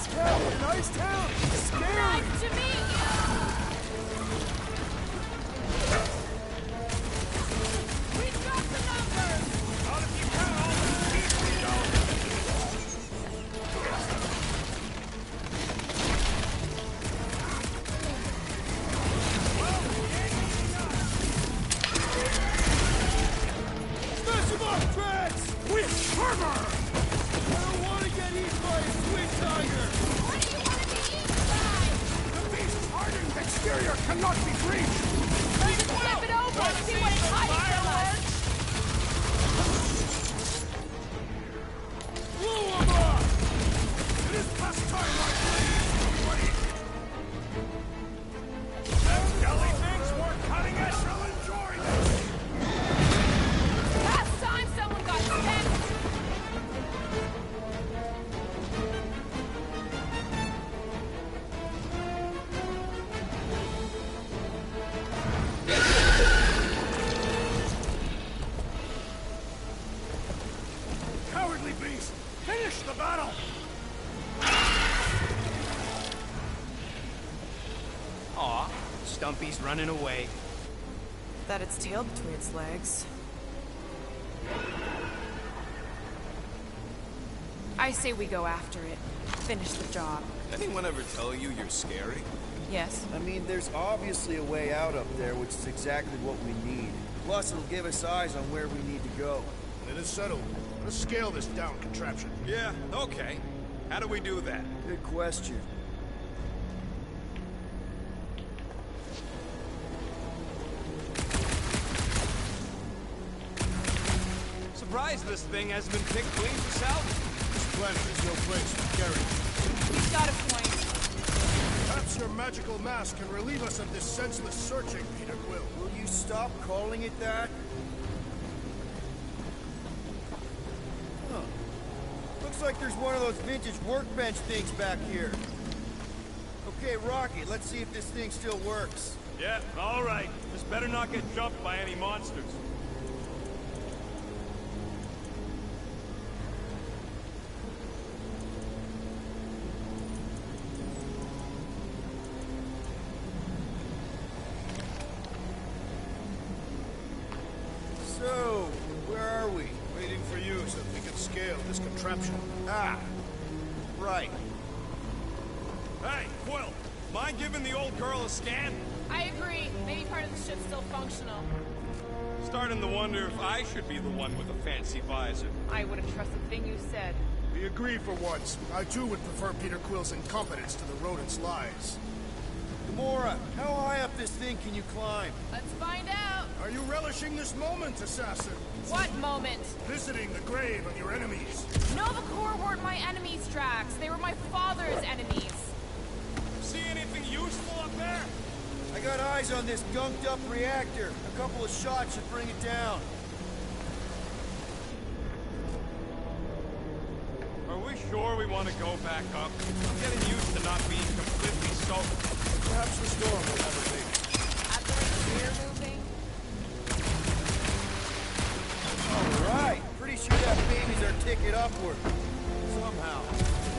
this cabin in Icetown? Scary! Nice to meet you! We've got the numbers! Not if you count all the people we know. Smash him up, Drax! With fervor! I don't want to get eaten by a twin tiger! What do you want to be eaten by? The beast's hardened exterior cannot be breached! Let's flip it over and see what it's hiding from us! Blow him up! It is past time, I believe! Wait! Them jelly things weren't cutting us! I'll enjoy this! Last time someone got sent! Cowardly beast! Finish the battle! Aw, Stumpy's running away. That its tail between its legs. I say we go after it. Finish the job. Anyone ever tell you you're scary? Yes. I mean, there's obviously a way out up there, which is exactly what we need. Plus, it'll give us eyes on where we need to go. It is settled. Let's scale this down contraption. Yeah, okay. How do we do that? Good question. Surprised this thing hasn't been picked clean for salvage. This planet is no place for carriage. He's got a point. Perhaps your magical mask can relieve us of this senseless searching, Peter Quill. Will you stop calling it that? Huh. Looks like there's one of those vintage workbench things back here. Okay, Rocky, let's see if this thing still works. Yeah, all right. This better not get jumped by any monsters. So, where are we? Waiting for you so that we can scale this contraption. Ah, right. Hey, Quill, mind giving the old girl a scan? I agree. Maybe part of the ship's still functional. Starting to wonder if I should be the one with a fancy visor. I wouldn't trust a thing you said. We agree for once. I too would prefer Peter Quill's incompetence to the rodent's lies. Gamora, how high up this thing can you climb? Let's find out. Are you relishing this moment, assassin? What moment? Visiting the grave of your enemies. Nova Corps weren't my enemies, Drax. They were my father's enemies. See anything useful up there? I got eyes on this gunked up reactor. A couple of shots should bring it down. Are we sure we want to go back up? I'm getting used to not being completely soaked. Perhaps the storm will have a baby. At the rate we're moving. All right. Pretty sure that baby's our ticket upward. Somehow.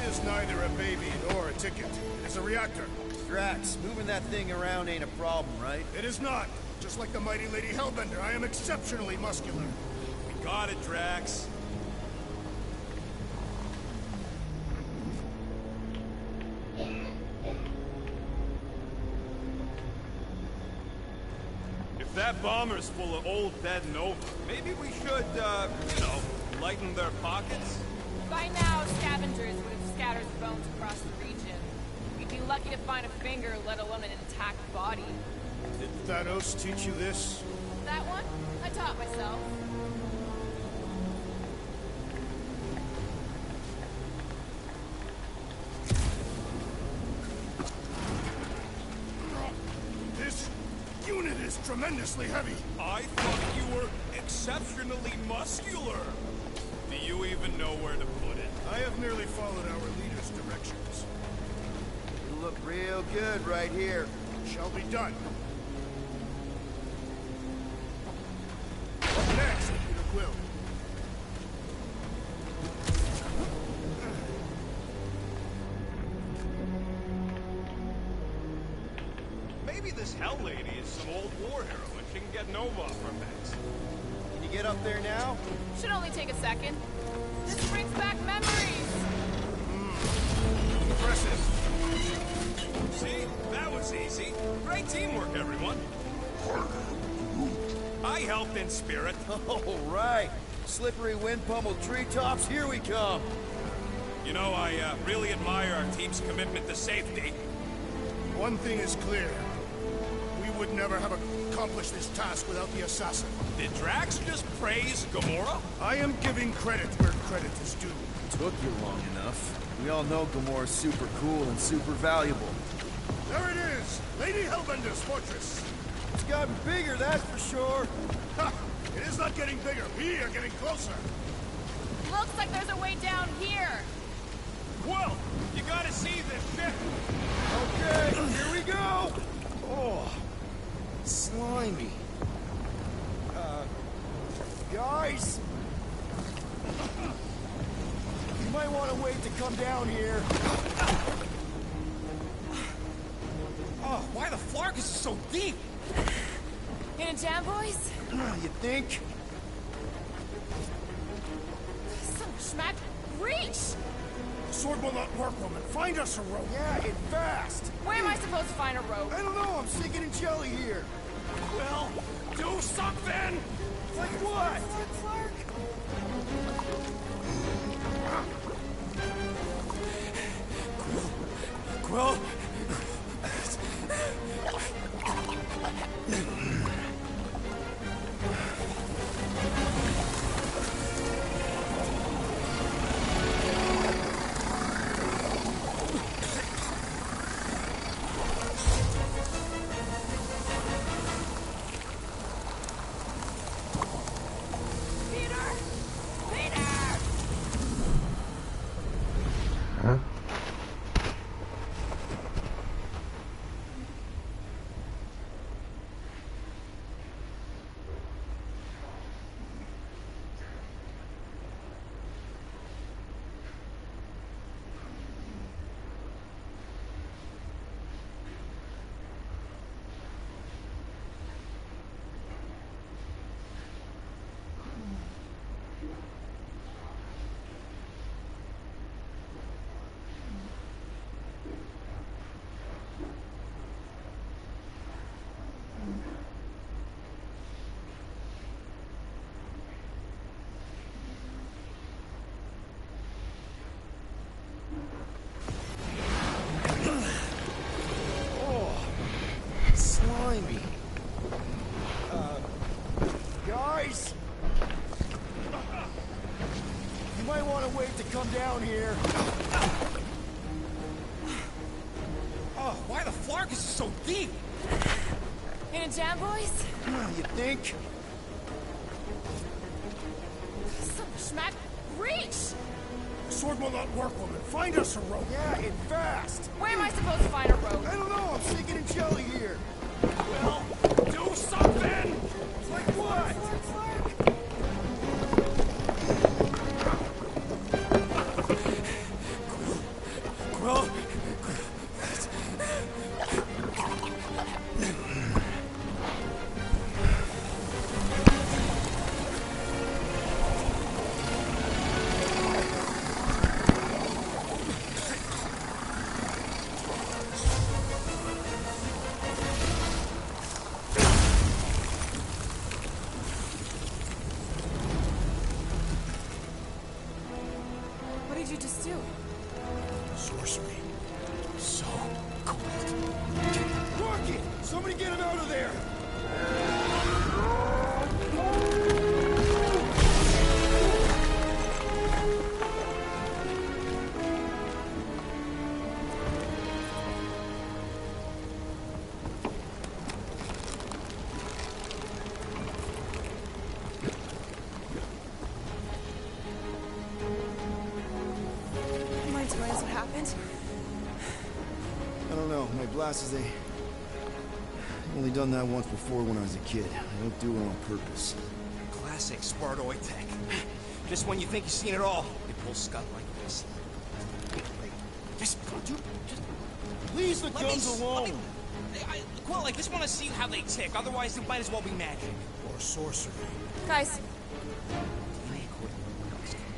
It is neither a baby nor a ticket. It is a reactor. Drax, moving that thing around ain't a problem, right? It is not. Just like the mighty Lady Hellbender, I am exceptionally muscular. We got it, Drax. If that bomber's full of old dead Nova, maybe we should, lighten their pockets? By now, scavengers would have scattered the bones across the region. We'd be lucky to find a finger, let alone an intact body. Did Thanos teach you this? That one? I taught myself. This unit is tremendously heavy. I thought you were exceptionally muscular. Do you even know where to put it? I have merely followed our leader's directions. You look real good right here. Shall be done. Up next, Peter Quill. this Hell Lady is some old war hero, and she can get Nova off her backs. Can you get up there now? Should only take a second. This brings back memories. Impressive. See? That was easy. Great teamwork, everyone. I helped in spirit. All right. Slippery wind pummeled treetops, here we come. You know, I really admire our team's commitment to safety. One thing is clear. We would never have accomplished this task without the assassin. Did Drax just praise Gamora? I am giving credit where credit is due. Took you long enough. We all know Gamora's super cool and super valuable. There it is! Lady Hellbender's fortress! It's gotten bigger, that's for sure. Ha! It is not getting bigger. We are getting closer. Looks like there's a way down here. Well, you gotta see this ship. Okay, here we go! Oh, slimy. Guys! You might want to wait to come down here. Oh, why the Flarkus is so deep? In a jam, boys? You think? Son of a schmack. Reach! The sword will not work, woman. Find us a rope. Yeah, and fast. Where am I supposed to find a rope? I don't know, I'm sinking in jelly here. Well, do something! Like what? Quill? Slimy. Guys! You might want to wait to come down here. Oh, why the Flarkus is so deep? In a jam, boys? You think? Son of a schmack. Reach! The sword will not work, woman. Find us a rope. Yeah, and fast. Where am I supposed to find a rope? I don't know, I'm sinking in jelly here. Well, do something! Like what? Quill? What did you just do? Sorcery. So cold. Rocket! Somebody get him out of there! Mind telling us what happened? I don't know. My glasses, I've only done that once before when I was a kid. I don't do it on purpose. Classic Spartoid tech. Just when you think you've seen it all, you pull scut like this. Just Leave the let me guns alone! Quill, I just want to see how they tick. Otherwise, it might as well be magic. Or sorcery. Guys,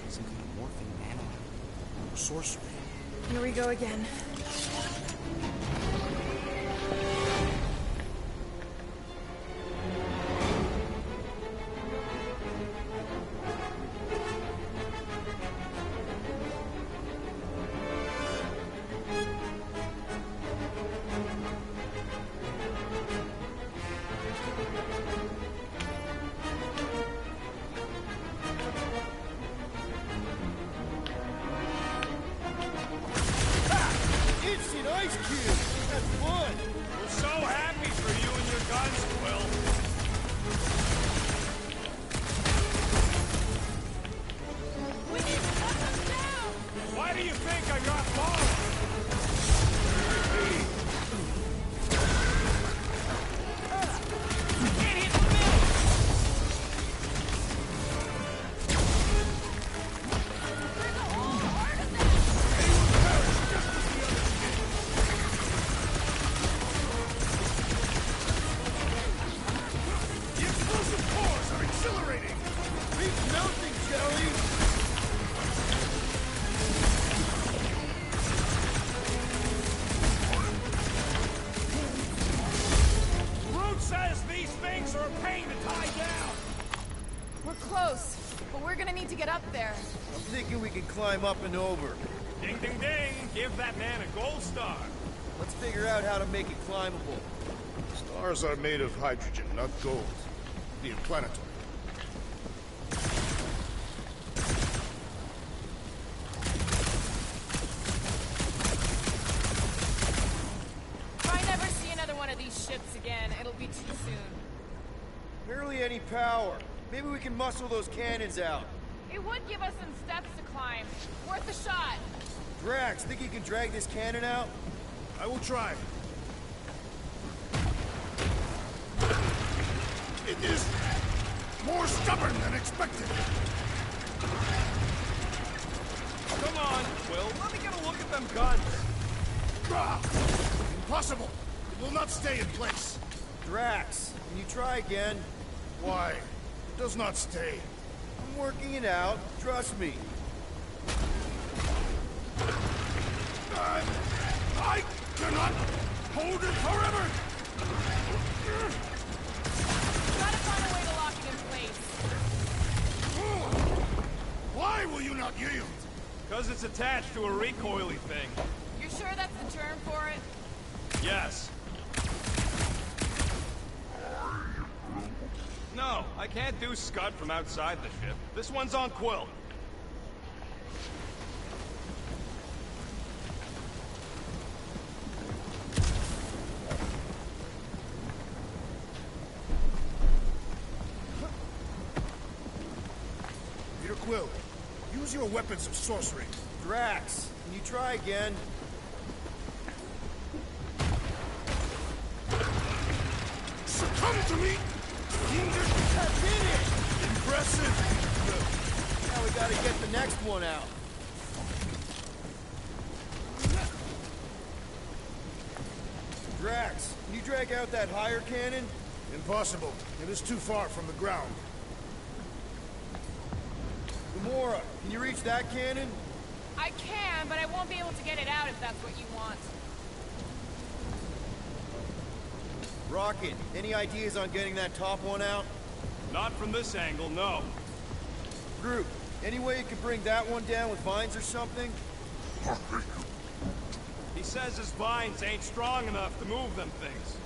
Some kind of morphing animal. Or sorcery. here we go again. Instant ice cube! That's fun! We're so happy for you and your guns, Quill. We need to knock them down! Why do you think I got bombed? Can't hit the middle! There's a whole horde of them! The explosive cores are exhilarating! Reach melting, Jelly! Root says these things are a pain to tie down. We're close, but we're gonna need to get up there. I'm thinking we can climb up and over. Ding, ding, ding. Give that man a gold star. Let's figure out how to make it climbable. Stars are made of hydrogen, not gold. Being planetary. If I never see another one of these ships again, it'll be too soon. Barely any power. Maybe we can muscle those cannons out. It would give us some steps to climb. Worth a shot. Drax, think you can drag this cannon out? I will try. It is more stubborn than expected. Come on, Quill. Let me get a look at them guns. Ah, impossible. It will not stay in place. Drax, can you try again? Why? It does not stay. I'm working it out. Trust me. I cannot hold it forever. Gotta find a way to lock it in place. Why will you not yield? Because it's attached to a recoily thing. You're sure that's the term for it? Yes. No, I can't do Scud from outside the ship. This one's on Quill. Peter Quill, use your weapons of sorcery. Drax, can you try again? Succumb to me! That's it! Impressive! Now we gotta get the next one out. Drax, can you drag out that higher cannon? Impossible. It is too far from the ground. Gamora, can you reach that cannon? I can, but I won't be able to get it out if that's what you want. Rocket, any ideas on getting that top one out? Not from this angle, no. Groot, any way you could bring that one down with vines or something? He says his vines ain't strong enough to move them things.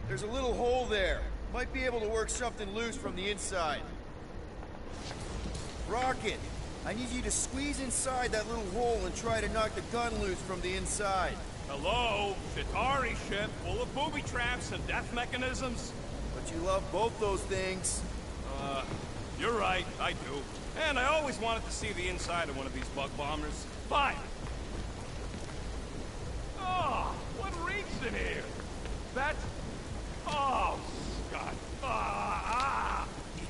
There's a little hole there. Might be able to work something loose from the inside. Rocket, I need you to squeeze inside that little hole and try to knock the gun loose from the inside. Hello? Chitauri ship full of booby traps and death mechanisms? But you love both those things. You're right, I do. And I always wanted to see the inside of one of these bug bombers. Fine. Oh, what in here. That's... Oh, Scott.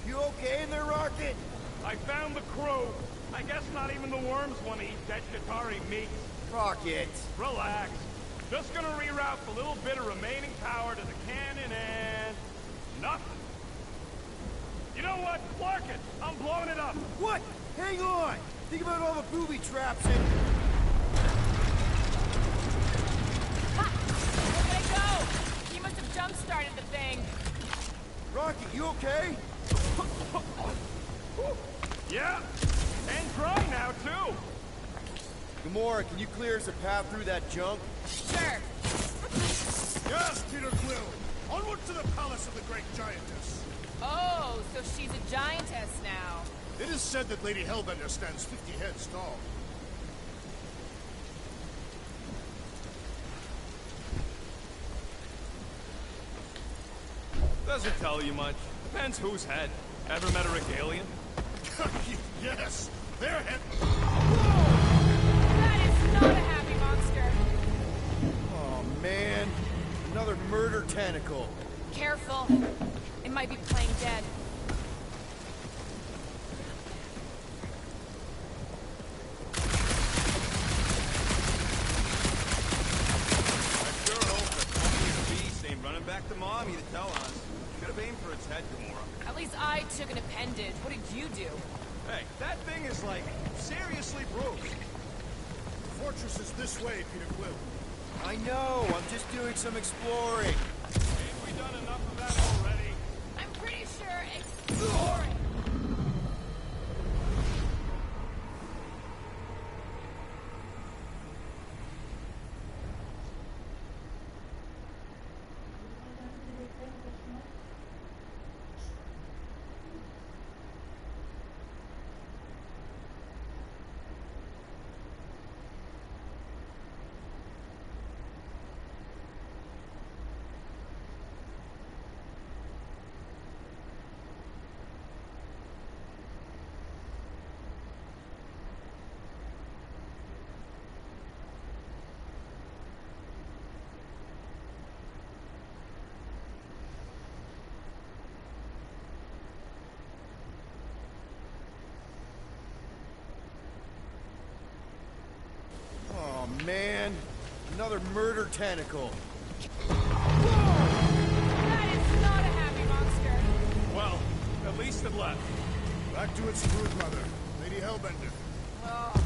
You okay in there, Rocket? I found the crew. I guess not even the worms want to eat that Qatari meat. Rocket. Relax. Just gonna reroute the little bit of remaining power to the cannon and... nothing. You know what? Clark it. I'm blowing it up. What? Hang on. Think about all the booby traps and... Ha! Look at it go! He must have jump-started the thing. Rocket, you okay? Yeah. And dry now, too. Gamora, can you clear us a path through that junk? Sure. Yes, Peter Quill. Onward to the palace of the great giantess. Oh, so she's a giantess now. It is said that Lady Hellbender stands 50 heads tall. Doesn't tell you much. Depends whose head. Ever met a regalian? Yes, their head... That is not a happy monster. Oh, man. Another murder tentacle. Careful. It might be playing dead. I sure hope that Bumblebee's beast ain't running back to Mommy to tell us. Should have aimed for its head, Gamora. At least I took an appendage. What did you do? Hey, that thing is like, seriously bruised. The fortress is this way, Peter Quill. I know. I'm just doing some exploring. Ain't we done enough of that already? I'm pretty sure exploring. Oh, man. Another murder tentacle. That is not a happy monster. Well, at least it left. Back to its brood mother, Lady Hellbender. Oh.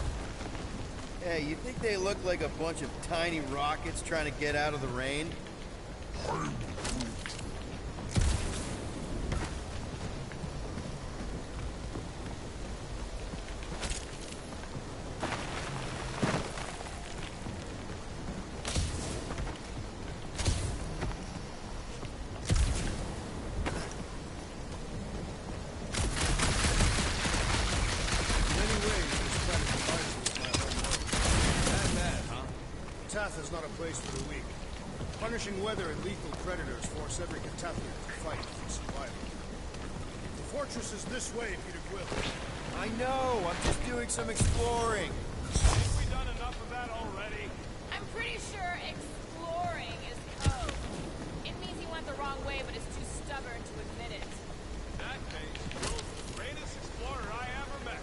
Hey, you think they look like a bunch of tiny rockets trying to get out of the rain? Tath is not a place for the weak. Punishing weather and lethal predators force every Catathian to fight for survival. The fortress is this way, Peter Quill. I know. I'm just doing some exploring. Ain't we done enough of that already? I'm pretty sure exploring is code. It means he went the wrong way, but is too stubborn to admit it. In that case, Quill's the greatest explorer I ever met.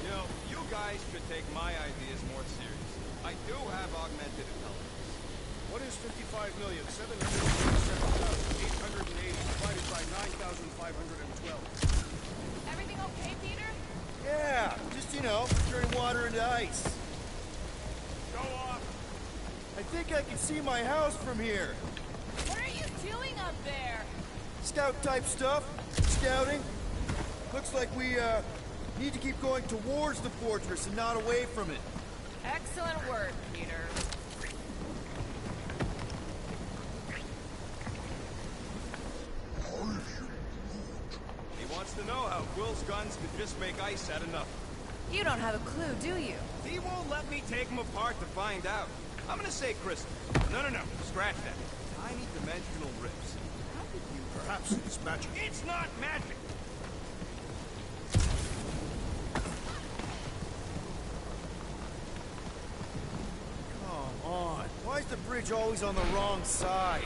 You know, you guys should take my ideas more seriously. I do have augmented intelligence. What is 55,787,880 divided by 9,512? Everything okay, Peter? Yeah, just, turning water into ice. Go off. I think I can see my house from here. What are you doing up there? Scout-type stuff. Scouting. Looks like we, need to keep going towards the fortress and not away from it. Excellent work, Peter. He wants to know how Quill's guns could just make ice out of nothing. You don't have a clue, do you? He won't let me take him apart to find out. I'm gonna say crystal. No, scratch that. Tiny dimensional rips. How did you... Perhaps it's magic. It's not magic! on. Why is the bridge always on the wrong side?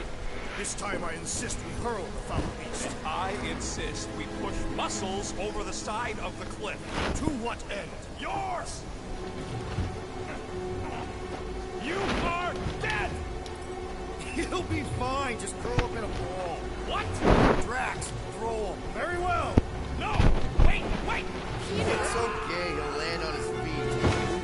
This time I insist we hurl the foul beast. And I insist we push muscles over the side of the cliff. To what end? Yours! You are dead! He'll be fine. Just throw him in a ball. What? Drax, throw him. Very well. No! Wait! It's okay, he'll land on his feet.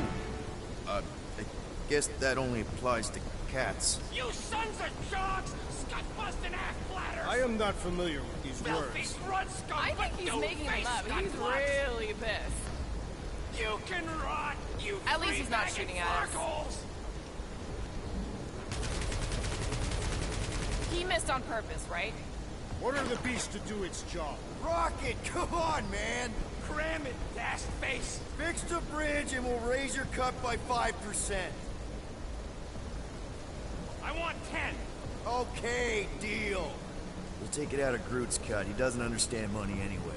I guess that only applies to cats. You sons of dogs! Scut-busting ass-bladders! I am not familiar with these Filthy words. crud scum! I think he's making them up. He's really pissed. You can rot, you At least he's not shooting at us. holes! He missed on purpose, right? Order the beast to do its job. Rocket, come on, man. Cram it, dash face! Fix the bridge and we'll raise your cut by 5%. I want 10! Okay, deal. We'll take it out of Groot's cut. He doesn't understand money anyway.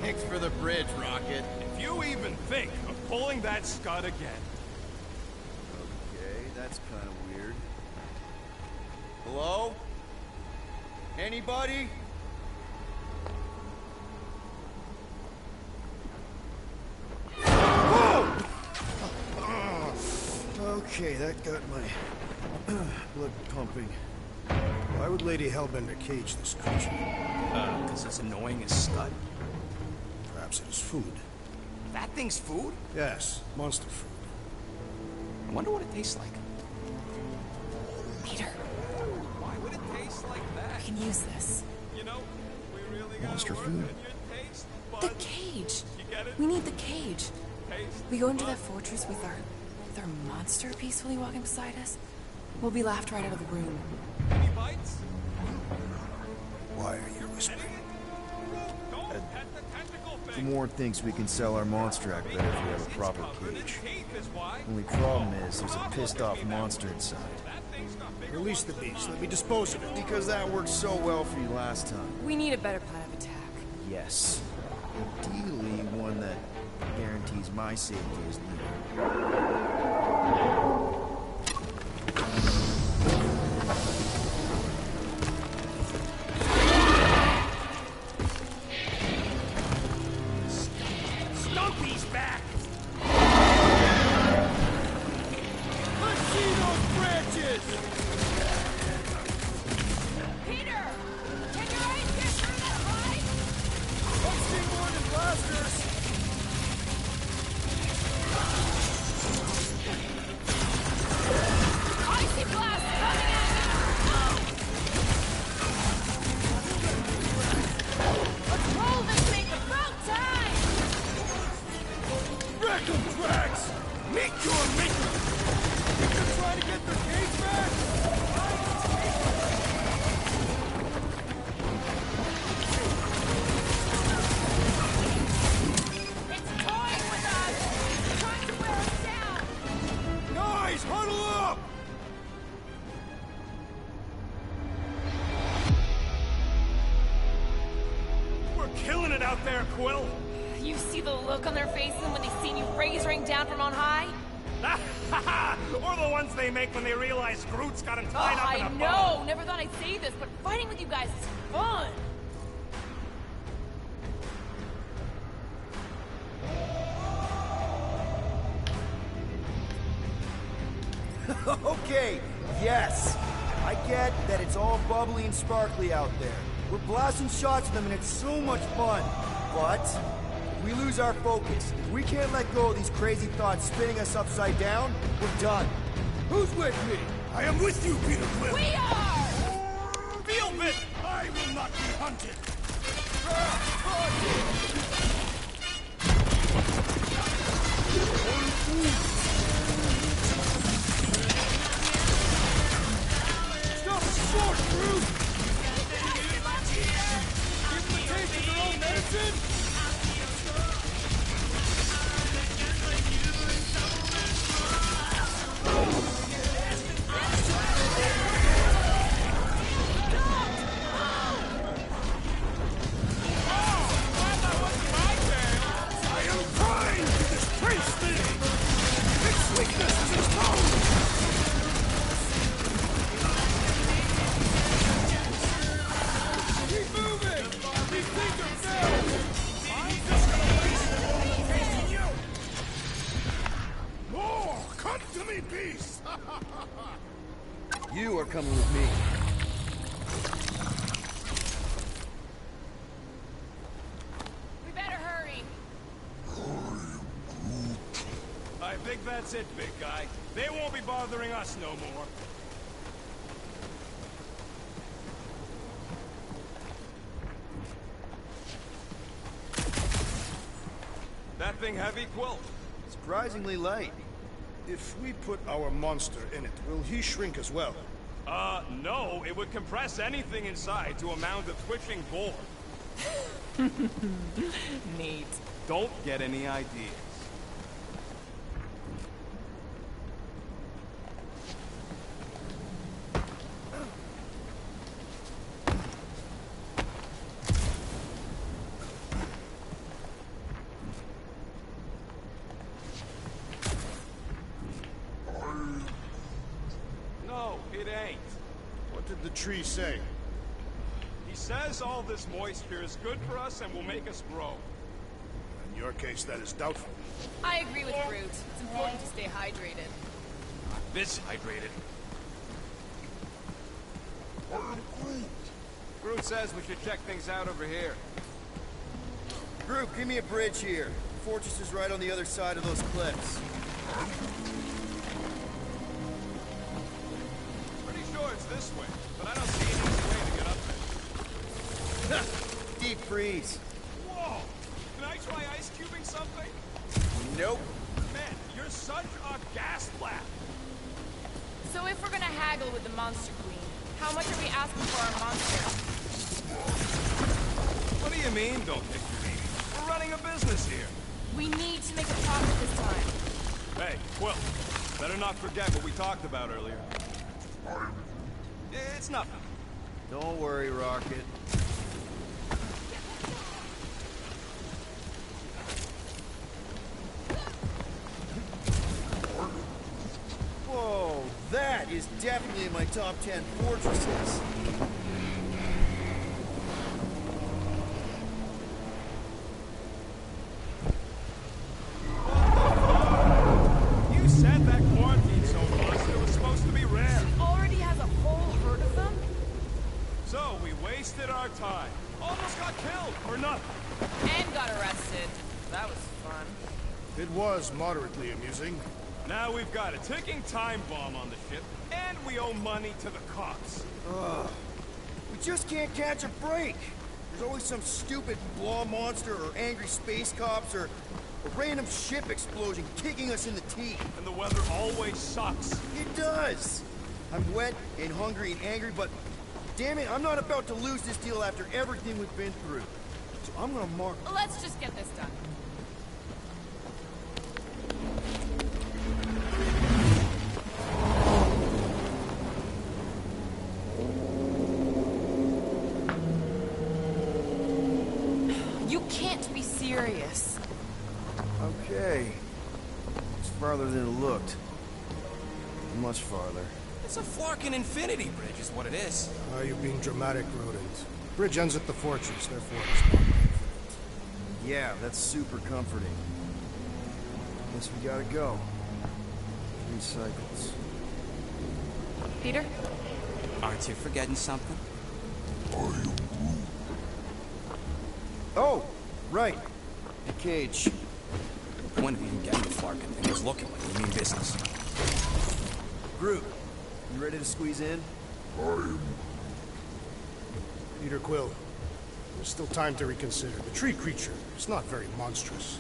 Thanks for the bridge, Rocket. If you even think of pulling that scud again. Okay, that's kind of weird. Hello? Anybody? Okay, that got my blood pumping. Why would Lady Hellbender cage this creature? Because it's annoying as scud. Perhaps it is food. That thing's food? Yes, monster food. I wonder what it tastes like. Peter, Why would it taste like that? we can use this. You know, we really gotta Monster work food. on your taste The buds. cage. You get it? We need the cage. Taste We go into buds. that fortress with our monster peacefully walking beside us. We'll be laughed right out of the room. Any bites? Why are you whispering? Don't pet the tentacle The thing. more thinks we can sell our monster act better if we have a proper Covered in cage. teeth is why. Only problem is there's a pissed off monster inside. That thing's got bigger Release the beast. Let me dispose of it. Because that worked so well for you last time. We need a better plan of attack. Yes. Ideally, one that guarantees my safety as leader. Stumpy's back! Let's see those branches! Peter! Can your eyes get through that high? I've seen more than blasters! Icy blast coming at you! Let's roll this thing about time! Wreck 'em, Drax! Meet your maker! Think they're trying to get their cage back? It's toying with us! Trying to wear us down! Guys, huddle up! We're killing it out there, Quill! You see the look on their faces when they seen you rain down from on high? Or the ones they make when they realize Groot's got him tied up in a I bow. know! Never thought I'd say this, but fighting with you guys is fun! Okay, yes. I get that it's all bubbly and sparkly out there. We're blasting shots at them and it's so much fun. But if we lose our focus, if we can't let go of these crazy thoughts spinning us upside down, we're done. Who's with me? I am with you, Peter Quill. We are! Feel it! I will not be hunted. Stop short, Groot! Give them a taste of their own medicine? I am trying to We better hurry. I think that's it, big guy. They won't be bothering us no more. That thing heavy, Quill? Surprisingly light. If we put our monster in it, will he shrink as well? No. It would compress anything inside to a mound of twitching boar. Neat. Don't get any ideas. No, it ain't. What did the tree say? He says all this moisture is good for us and will make us grow. In your case, that is doubtful. I agree with Groot. It's important to stay hydrated. This hydrated. Groot says we should check things out over here. Group, give me a bridge here. The fortress is right on the other side of those cliffs. Pretty sure it's this way, but I don't see any easy way to get up there. Deep freeze. Whoa! Can I try ice cubing something? Nope. Man, you're such a gas blast! So if we're gonna haggle with the Monster Queen, how much are we asking for our monster? What do you mean, don't kick your baby? We're running a business here. We need to make a profit this time. Hey, Quill, better not forget what we talked about earlier. It's nothing. Don't worry, Rocket. Whoa, that is definitely in my top 10 fortresses. You said that quarantine zone was it was supposed to be rare. Already has a whole herd of them? So we wasted our time. Almost got killed for nothing. And got arrested. That was fun. It was moderately amusing. Now we've got a ticking time bomb on the ship, and we owe money to the cops. Ugh. We just can't catch a break. There's always some stupid blah monster or angry space cops or a random ship explosion kicking us in the teeth. And the weather always sucks. It does. I'm wet and hungry and angry, but damn it, I'm not about to lose this deal after everything we've been through. So I'm gonna mark... Let's just get this done. You can't be serious. Okay. It's farther than it looked. Much farther. It's a Flarkin infinity bridge is what it is. You're being dramatic, Rodent. Bridge ends at the fortress, therefore it's not infinite. Yeah, that's super comforting. Guess we gotta go. 3 cycles. Peter? Aren't you forgetting something? Oh, right. The cage. When we can get the Flarkin thing is looking like we mean business. Groot, you ready to squeeze in? Peter Quill, there's still time to reconsider. The tree creature is not very monstrous.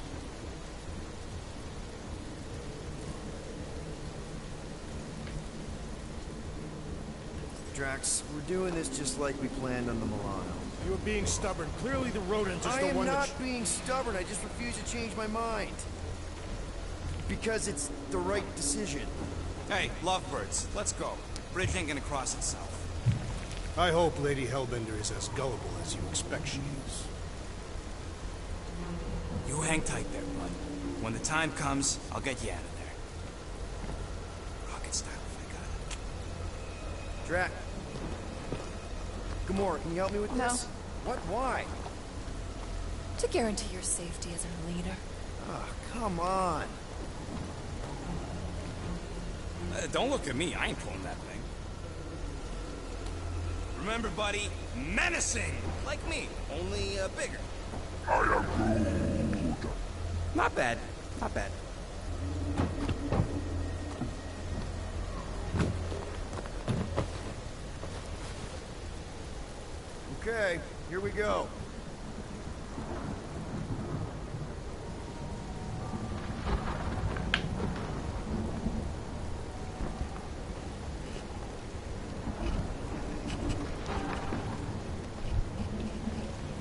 Drax, we're doing this just like we planned on the Milano. You're being stubborn. Clearly the rodent is I the am one not being stubborn. I just refuse to change my mind. Because it's the right decision. Hey, lovebirds, let's go. Bridge ain't gonna cross itself. I hope Lady Hellbender is as gullible as you expect she is. You hang tight there, bud. When the time comes, I'll get you out of there. Rocket style, if I got it. Drax. Gamora, can you help me with No. this? What? Why? To guarantee your safety as our leader. Ah, come on. Don't look at me, I ain't pulling that thing. Remember, buddy, menacing! Like me, only bigger. I am Groot. Not bad. Not bad. Okay, here we go.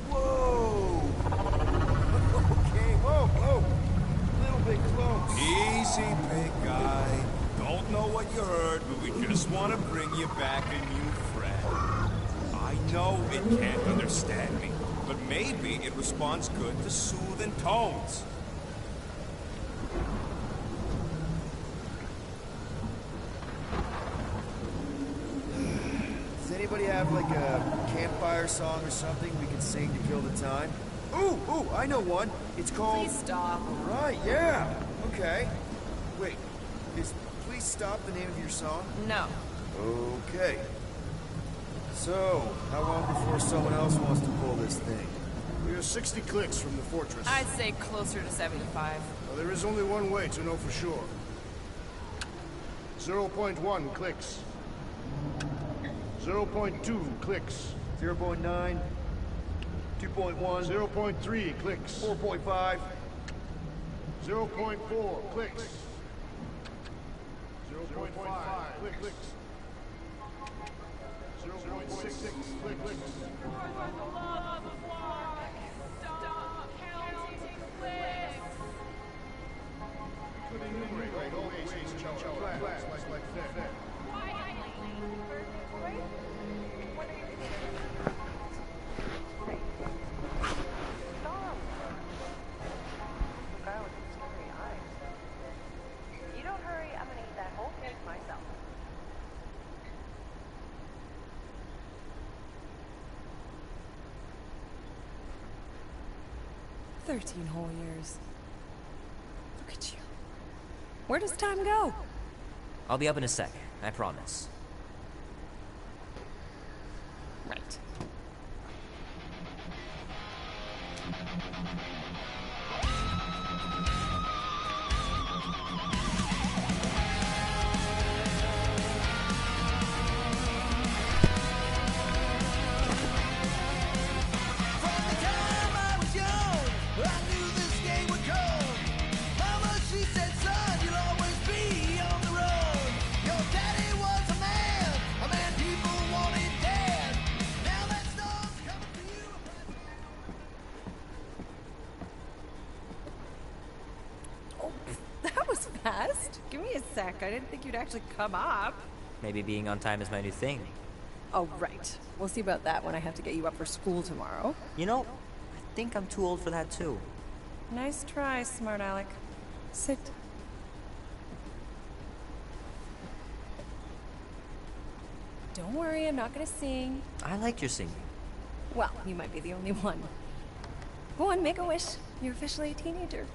Whoa! Okay, whoa! Little bit close. Easy, big guy. Don't know what you heard, but we just want to bring you back a new friend. I know it can't understand me, but maybe it responds good to soothing tones. Does anybody have like a campfire song or something we can sing to kill the time? Ooh, I know one. It's called... Please stop. Right, yeah. Okay. Wait, is Please Stop the name of your song? No. Okay. So, how long before someone else wants to pull this thing? We are 60 clicks from the fortress. I'd say closer to 75. Well, there is only one way to know for sure. 0.1 clicks. 0.2 clicks. 0.9, 2.1, 0.3 clicks. 4.5. 0.4 clicks. 0.5 clicks. 0.6 clicks. Could enumerate all the ways he's chow like that. You don't hurry, I'm gonna eat that whole cake myself. "13 whole years. Look at you. Where does time go?" I'll be up in a sec, I promise. Right. Give me a sec. I didn't think you'd actually come up. Maybe being on time is my new thing. Oh, right. We'll see about that when I have to get you up for school tomorrow. You know, I think I'm too old for that too. Nice try, smart Alec. Sit. Don't worry, I'm not gonna sing. I like your singing. Well, you might be the only one. Go on, make a wish. You're officially a teenager.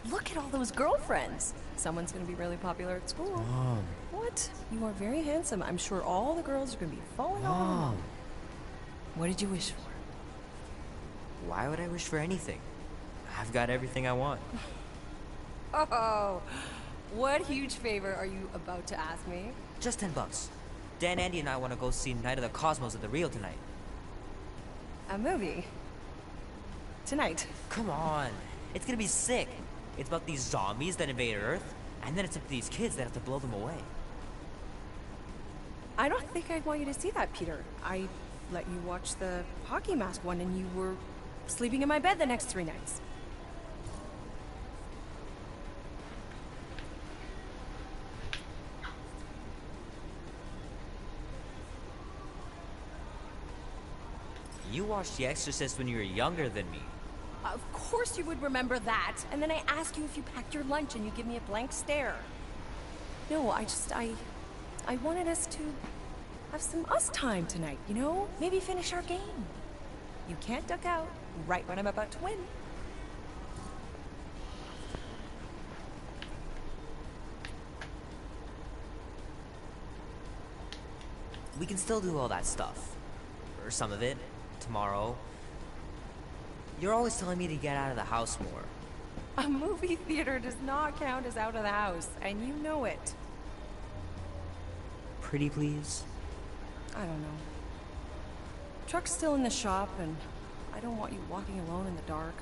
Look at all those girlfriends. Someone's gonna be really popular at school. Mom. What? You are very handsome. I'm sure all the girls are gonna be falling all over Mom. you. What did you wish for? Why would I wish for anything? I've got everything I want. Oh, what huge favor are you about to ask me? Just $10. Dan, Andy, and I want to go see Night of the Cosmos at the Rio tonight. A movie? Tonight? Come on. It's gonna be sick. It's about these zombies that invade Earth, and then it's up to these kids that have to blow them away. I don't think I'd want you to see that, Peter. I let you watch the hockey mask one and you were sleeping in my bed the next 3 nights. You watched The Exorcist when you were younger than me. Of course you would remember that. And then I ask you if you packed your lunch and you give me a blank stare. No, I wanted us to have some us time tonight, you know? Maybe finish our game. You can't duck out right when I'm about to win. We can still do all that stuff. Or some of it. Tomorrow. You're always telling me to get out of the house more. A movie theater does not count as out of the house, and you know it. Pretty please? I don't know. Truck's still in the shop, and I don't want you walking alone in the dark.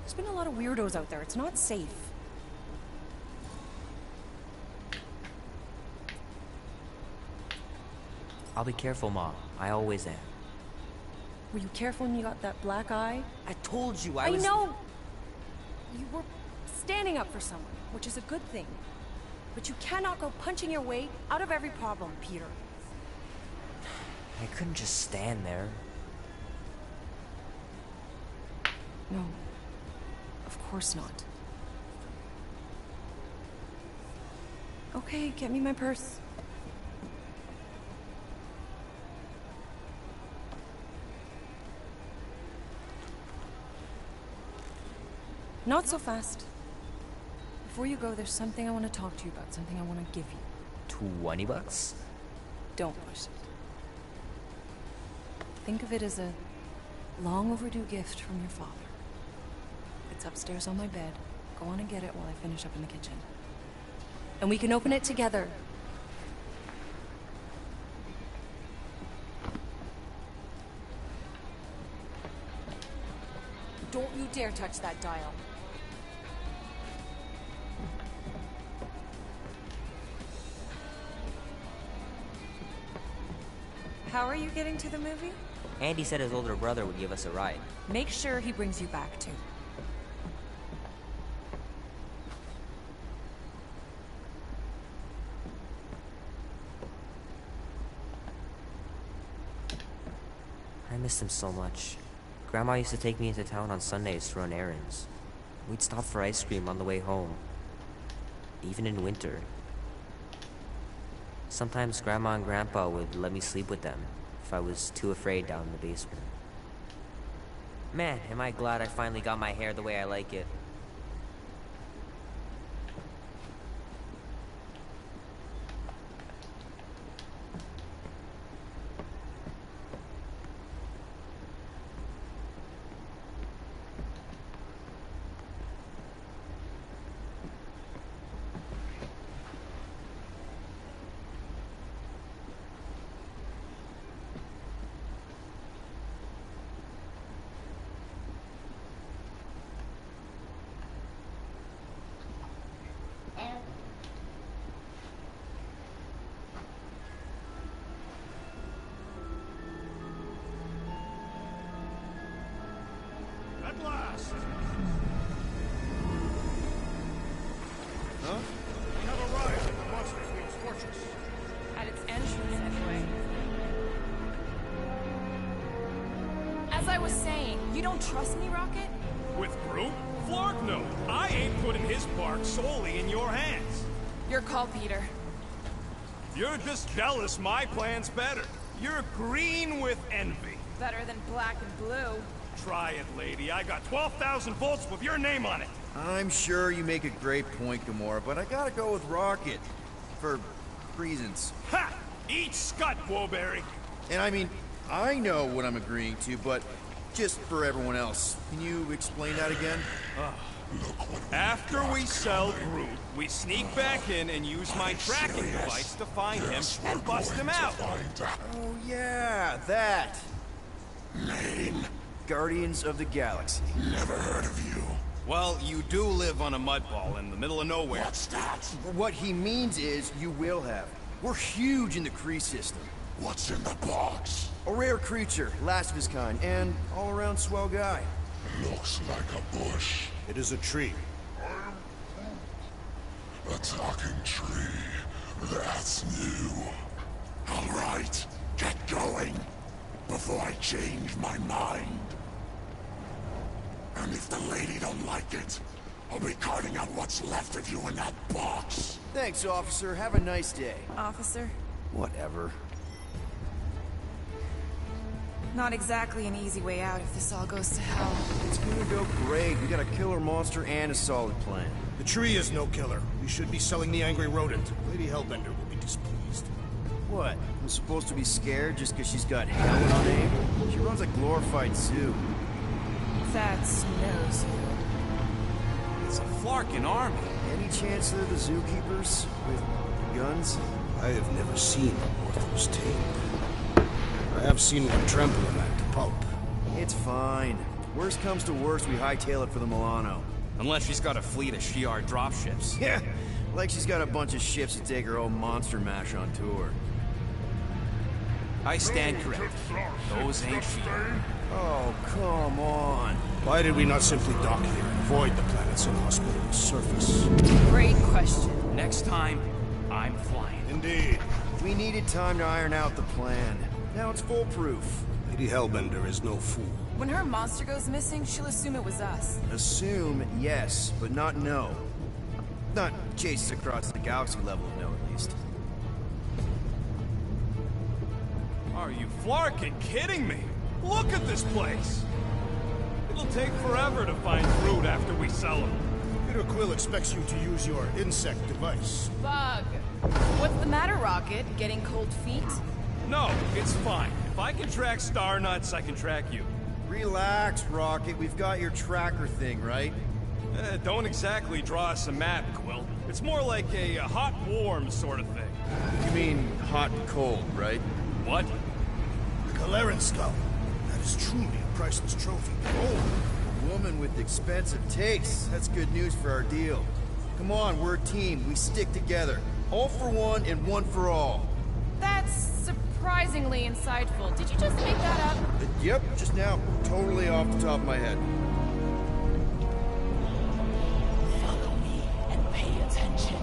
There's been a lot of weirdos out there. It's not safe. I'll be careful, Ma. I always am. Were you careful when you got that black eye? I told you I know! You were standing up for someone, which is a good thing. But you cannot go punching your way out of every problem, Peter. I couldn't just stand there. No. Of course not. Okay, get me my purse. Not so fast. Before you go, there's something I want to talk to you about, something I want to give you. $20? Don't push it. Think of it as a long overdue gift from your father. It's upstairs on my bed. Go on and get it while I finish up in the kitchen. And we can open it together. Don't you dare touch that dial. How are you getting to the movie? Andy said his older brother would give us a ride. Make sure he brings you back, too. I miss him so much. Grandma used to take me into town on Sundays to run errands. We'd stop for ice cream on the way home. Even in winter. Sometimes Grandma and Grandpa would let me sleep with them if I was too afraid down in the basement. Man, am I glad I finally got my hair the way I like it. At last! Huh? We have arrived at the Monster Queen's fortress. At its entrance, anyway. As I was saying, you don't trust me, Rocket? With Groot? Flark no. I ain't putting his bark solely in your hands. Your call, Peter. You're just jealous my plan's better. You're green with envy. Better than black and blue. Try it, lady. I got 12,000 volts with your name on it. I'm sure you make a great point, Gamora, but I gotta go with Rocket. For reasons. Ha! Eat scut, Woberry. And I mean, I know what I'm agreeing to, but just for everyone else, can you explain that again? After we sell Groot, we sneak back in and use my tracking device to find him and bust him out. Oh yeah, that. Name? Guardians of the Galaxy. Never heard of you. Well, you do live on a mud ball in the middle of nowhere. What's that? What he means is you will have. We're huge in the Kree system. What's in the box? A rare creature, last of his kind, and all-around swell guy. Looks like a bush. It is a tree. A talking tree. That's new. All right, get going. Before I change my mind. And if the lady don't like it, I'll be carting out what's left of you in that box. Thanks, officer. Have a nice day. Officer? Whatever. Not exactly an easy way out if this all goes to hell. It's gonna go great. We got a killer monster and a solid plan. The tree is no killer. We should be selling the angry rodent. Lady Hellbender will be displeased. What? I'm supposed to be scared just because she's got hell in her name? She runs a glorified zoo. That's no zoo. It's a Flarkin army. Any chance they're the zookeepers with guns? I have never seen one of those tamed. I have seen one trample a man to pulp. It's fine. Worst comes to worst, we hightail it for the Milano. Unless she's got a fleet of Shi'ar dropships. Yeah, like she's got a bunch of ships to take her old monster mash on tour. I stand corrected. Those ain't Shi'ar. Oh, come on. Why did we not simply dock here and avoid the planet's inhospitable surface? Great question. Next time, I'm flying. Indeed. We needed time to iron out the plan. Now it's foolproof. Lady Hellbender is no fool. When her monster goes missing, she'll assume it was us. Assume, yes, but not know. Not chase us across the galaxy level of no, at least. Are you Flarkin kidding me? Look at this place! It'll take forever to find fruit after we sell them. Peter Quill expects you to use your insect device. Bug. What's the matter, Rocket? Getting cold feet? No, it's fine. If I can track Star Nuts, I can track you. Relax, Rocket. We've got your tracker thing, right? Don't exactly draw us a map, Quill. It's more like a hot-warm sort of thing. You mean hot and cold, right? What? The Galeran skull. That is truly a priceless trophy. Oh, a woman with expensive tastes. That's good news for our deal. Come on, we're a team. We stick together. All for one and one for all. That's surprisingly insightful. Did you just make that up? Yep, just now. Totally off the top of my head. Follow me and pay attention.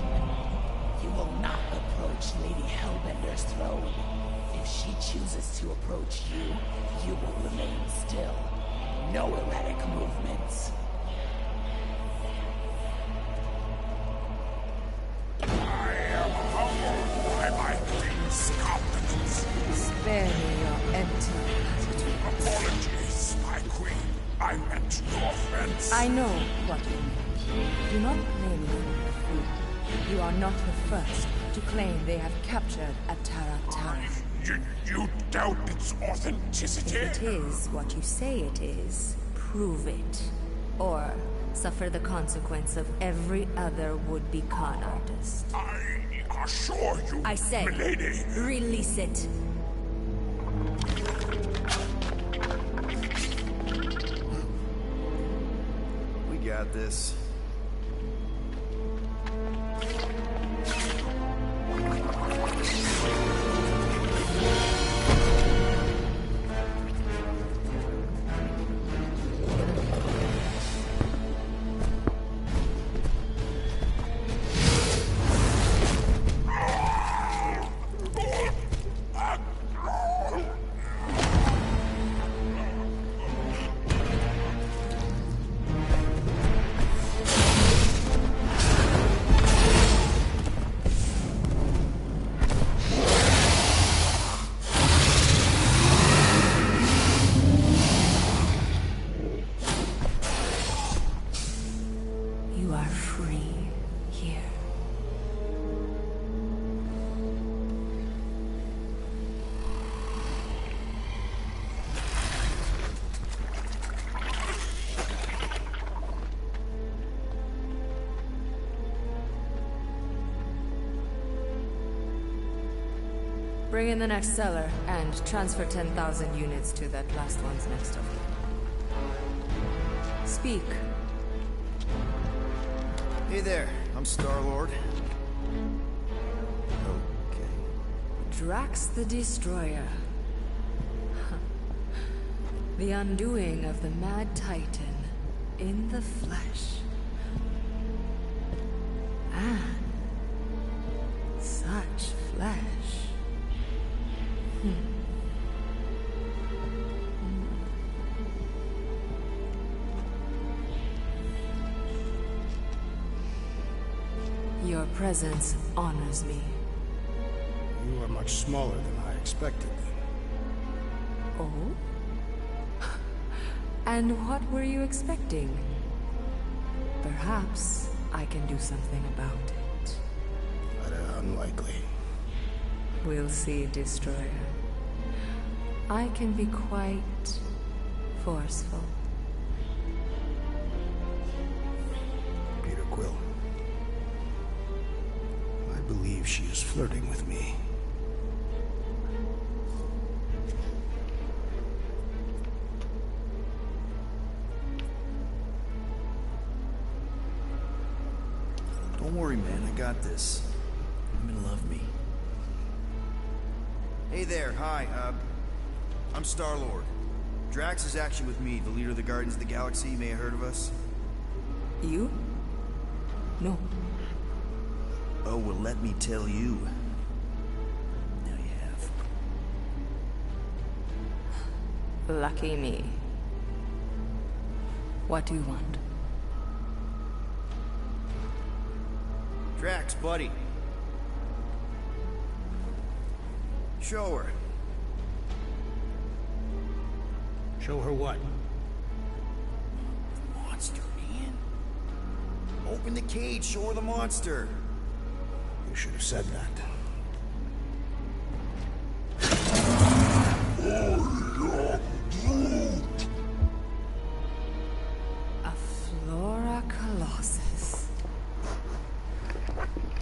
You will not approach Lady Hellbender's throne. If she chooses to approach you, you will remain still. No erratic movements. I am humbled by my queen's competence. Spare me your empty platitudes. Apologies, my queen. I meant no offense. I know what you meant. Do not blame me for the fool. You are not the first to claim they have captured a Tara. You doubt its authenticity? If it is what you say it is, prove it. Or suffer the consequence of every other would-be con artist. I assure you, I say, milady. Release it. We got this. You are free here. Bring in the next seller and transfer 10,000 units to that last one's next of kin. Speak. Hey there, I'm Star-Lord. Okay. Drax the Destroyer. The undoing of the Mad Titan in the flesh. And such flesh. Your presence honors me. You are much smaller than I expected. Oh? And what were you expecting? Perhaps I can do something about it. But unlikely. We'll see, Destroyer. I can be quite forceful. Peter Quill. I believe she is flirting with me. Don't worry, man. I got this. Women love me. Hey there. Hi. I'm Star-Lord. Drax is actually with me, the leader of the Guardians of the Galaxy. You may have heard of us. You? No. Oh, well, let me tell you. Now you have. Lucky me. What do you want? Drax, buddy. Show her. Show her what? Monster, man. Open the cage, show her the monster. You should have said that. A Flora Colossus.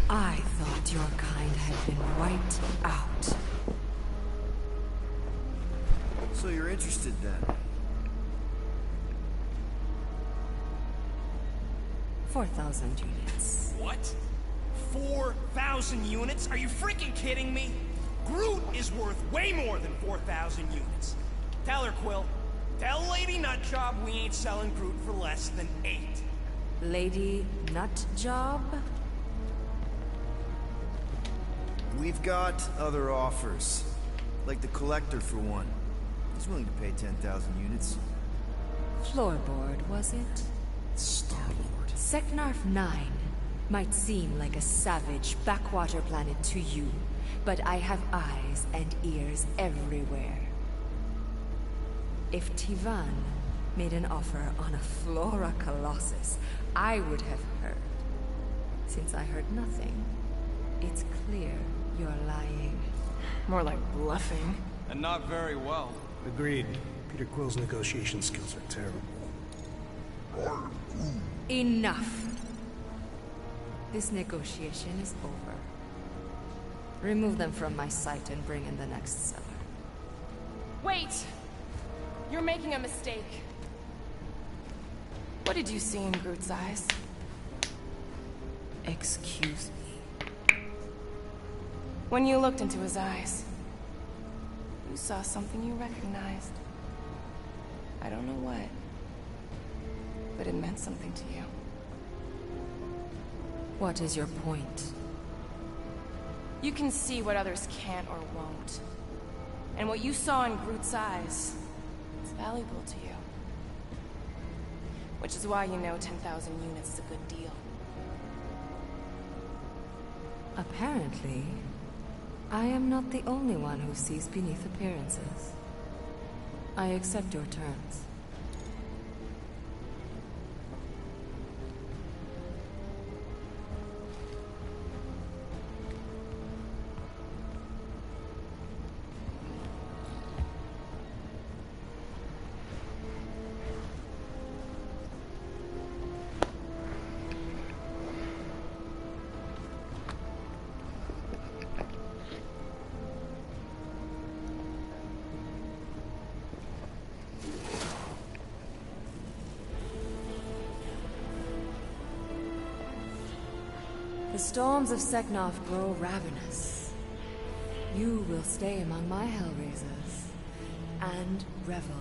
I thought your kind had been wiped out. So you're interested then? 4,000 units. What? 4,000 units? Are you freaking kidding me? Groot is worth way more than 4,000 units. Tell her, Quill. Tell Lady Nutjob we ain't selling Groot for less than 8. Lady Nutjob? We've got other offers. Like the Collector, for one. He's willing to pay 10,000 units. Floorboard, was it? Star-Lord. Seknarf 9 might seem like a savage backwater planet to you, but I have eyes and ears everywhere. If Tivan made an offer on a Flora Colossus, I would have heard. Since I heard nothing, it's clear you're lying. More like bluffing. And not very well. Agreed. Peter Quill's negotiation skills are terrible. Enough. This negotiation is over. Remove them from my sight and bring in the next seller. Wait! You're making a mistake. What did you see in Groot's eyes? Excuse me. When you looked into his eyes, you saw something you recognized. I don't know what, but it meant something to you. What is your point? You can see what others can't or won't. And what you saw in Groot's eyes is valuable to you. Which is why you know 10,000 units is a good deal. Apparently, I am not the only one who sees beneath appearances. I accept your terms. The storms of Seknarf grow ravenous. You will stay among my Hellraisers and revel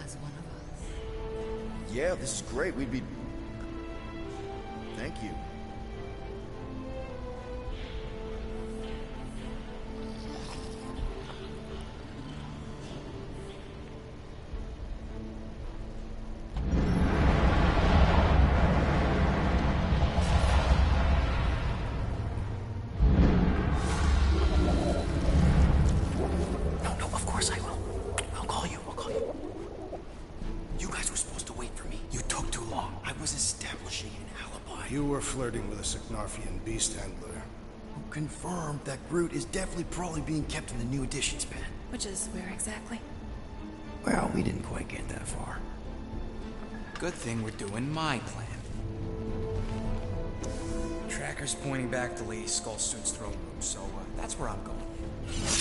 as one of us. Yeah, this is great. We'd be... Thank you. You were flirting with a Seknarfian beast handler. Confirmed that Groot is definitely probably being kept in the new editions bin. Which is where exactly? Well, we didn't quite get that far. Good thing we're doing my plan. Tracker's pointing back to Lady Skullsuit's throne room, so that's where I'm going.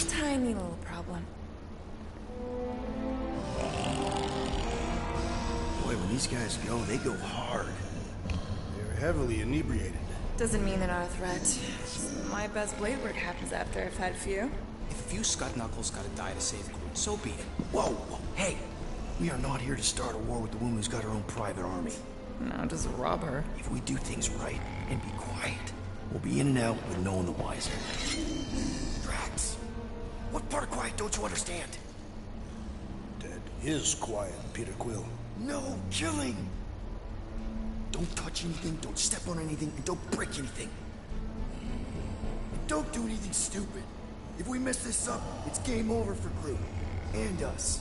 Tiny little problem. Boy, when these guys go, they go hard. They're heavily inebriated. Doesn't mean they're not a threat. My best blade work happens after I've had a few. If a few Scud Knuckles gotta die to save Groot, so be it. Whoa, whoa, hey! We are not here to start a war with the woman who's got her own private army. No, just rob her. If we do things right and be quiet, we'll be in and out with no one the wiser. Drax, what part of quiet don't you understand? That is quiet, Peter Quill. No killing! Don't touch anything, don't step on anything, and don't break anything. Don't do anything stupid. If we mess this up, it's game over for Groot. And us.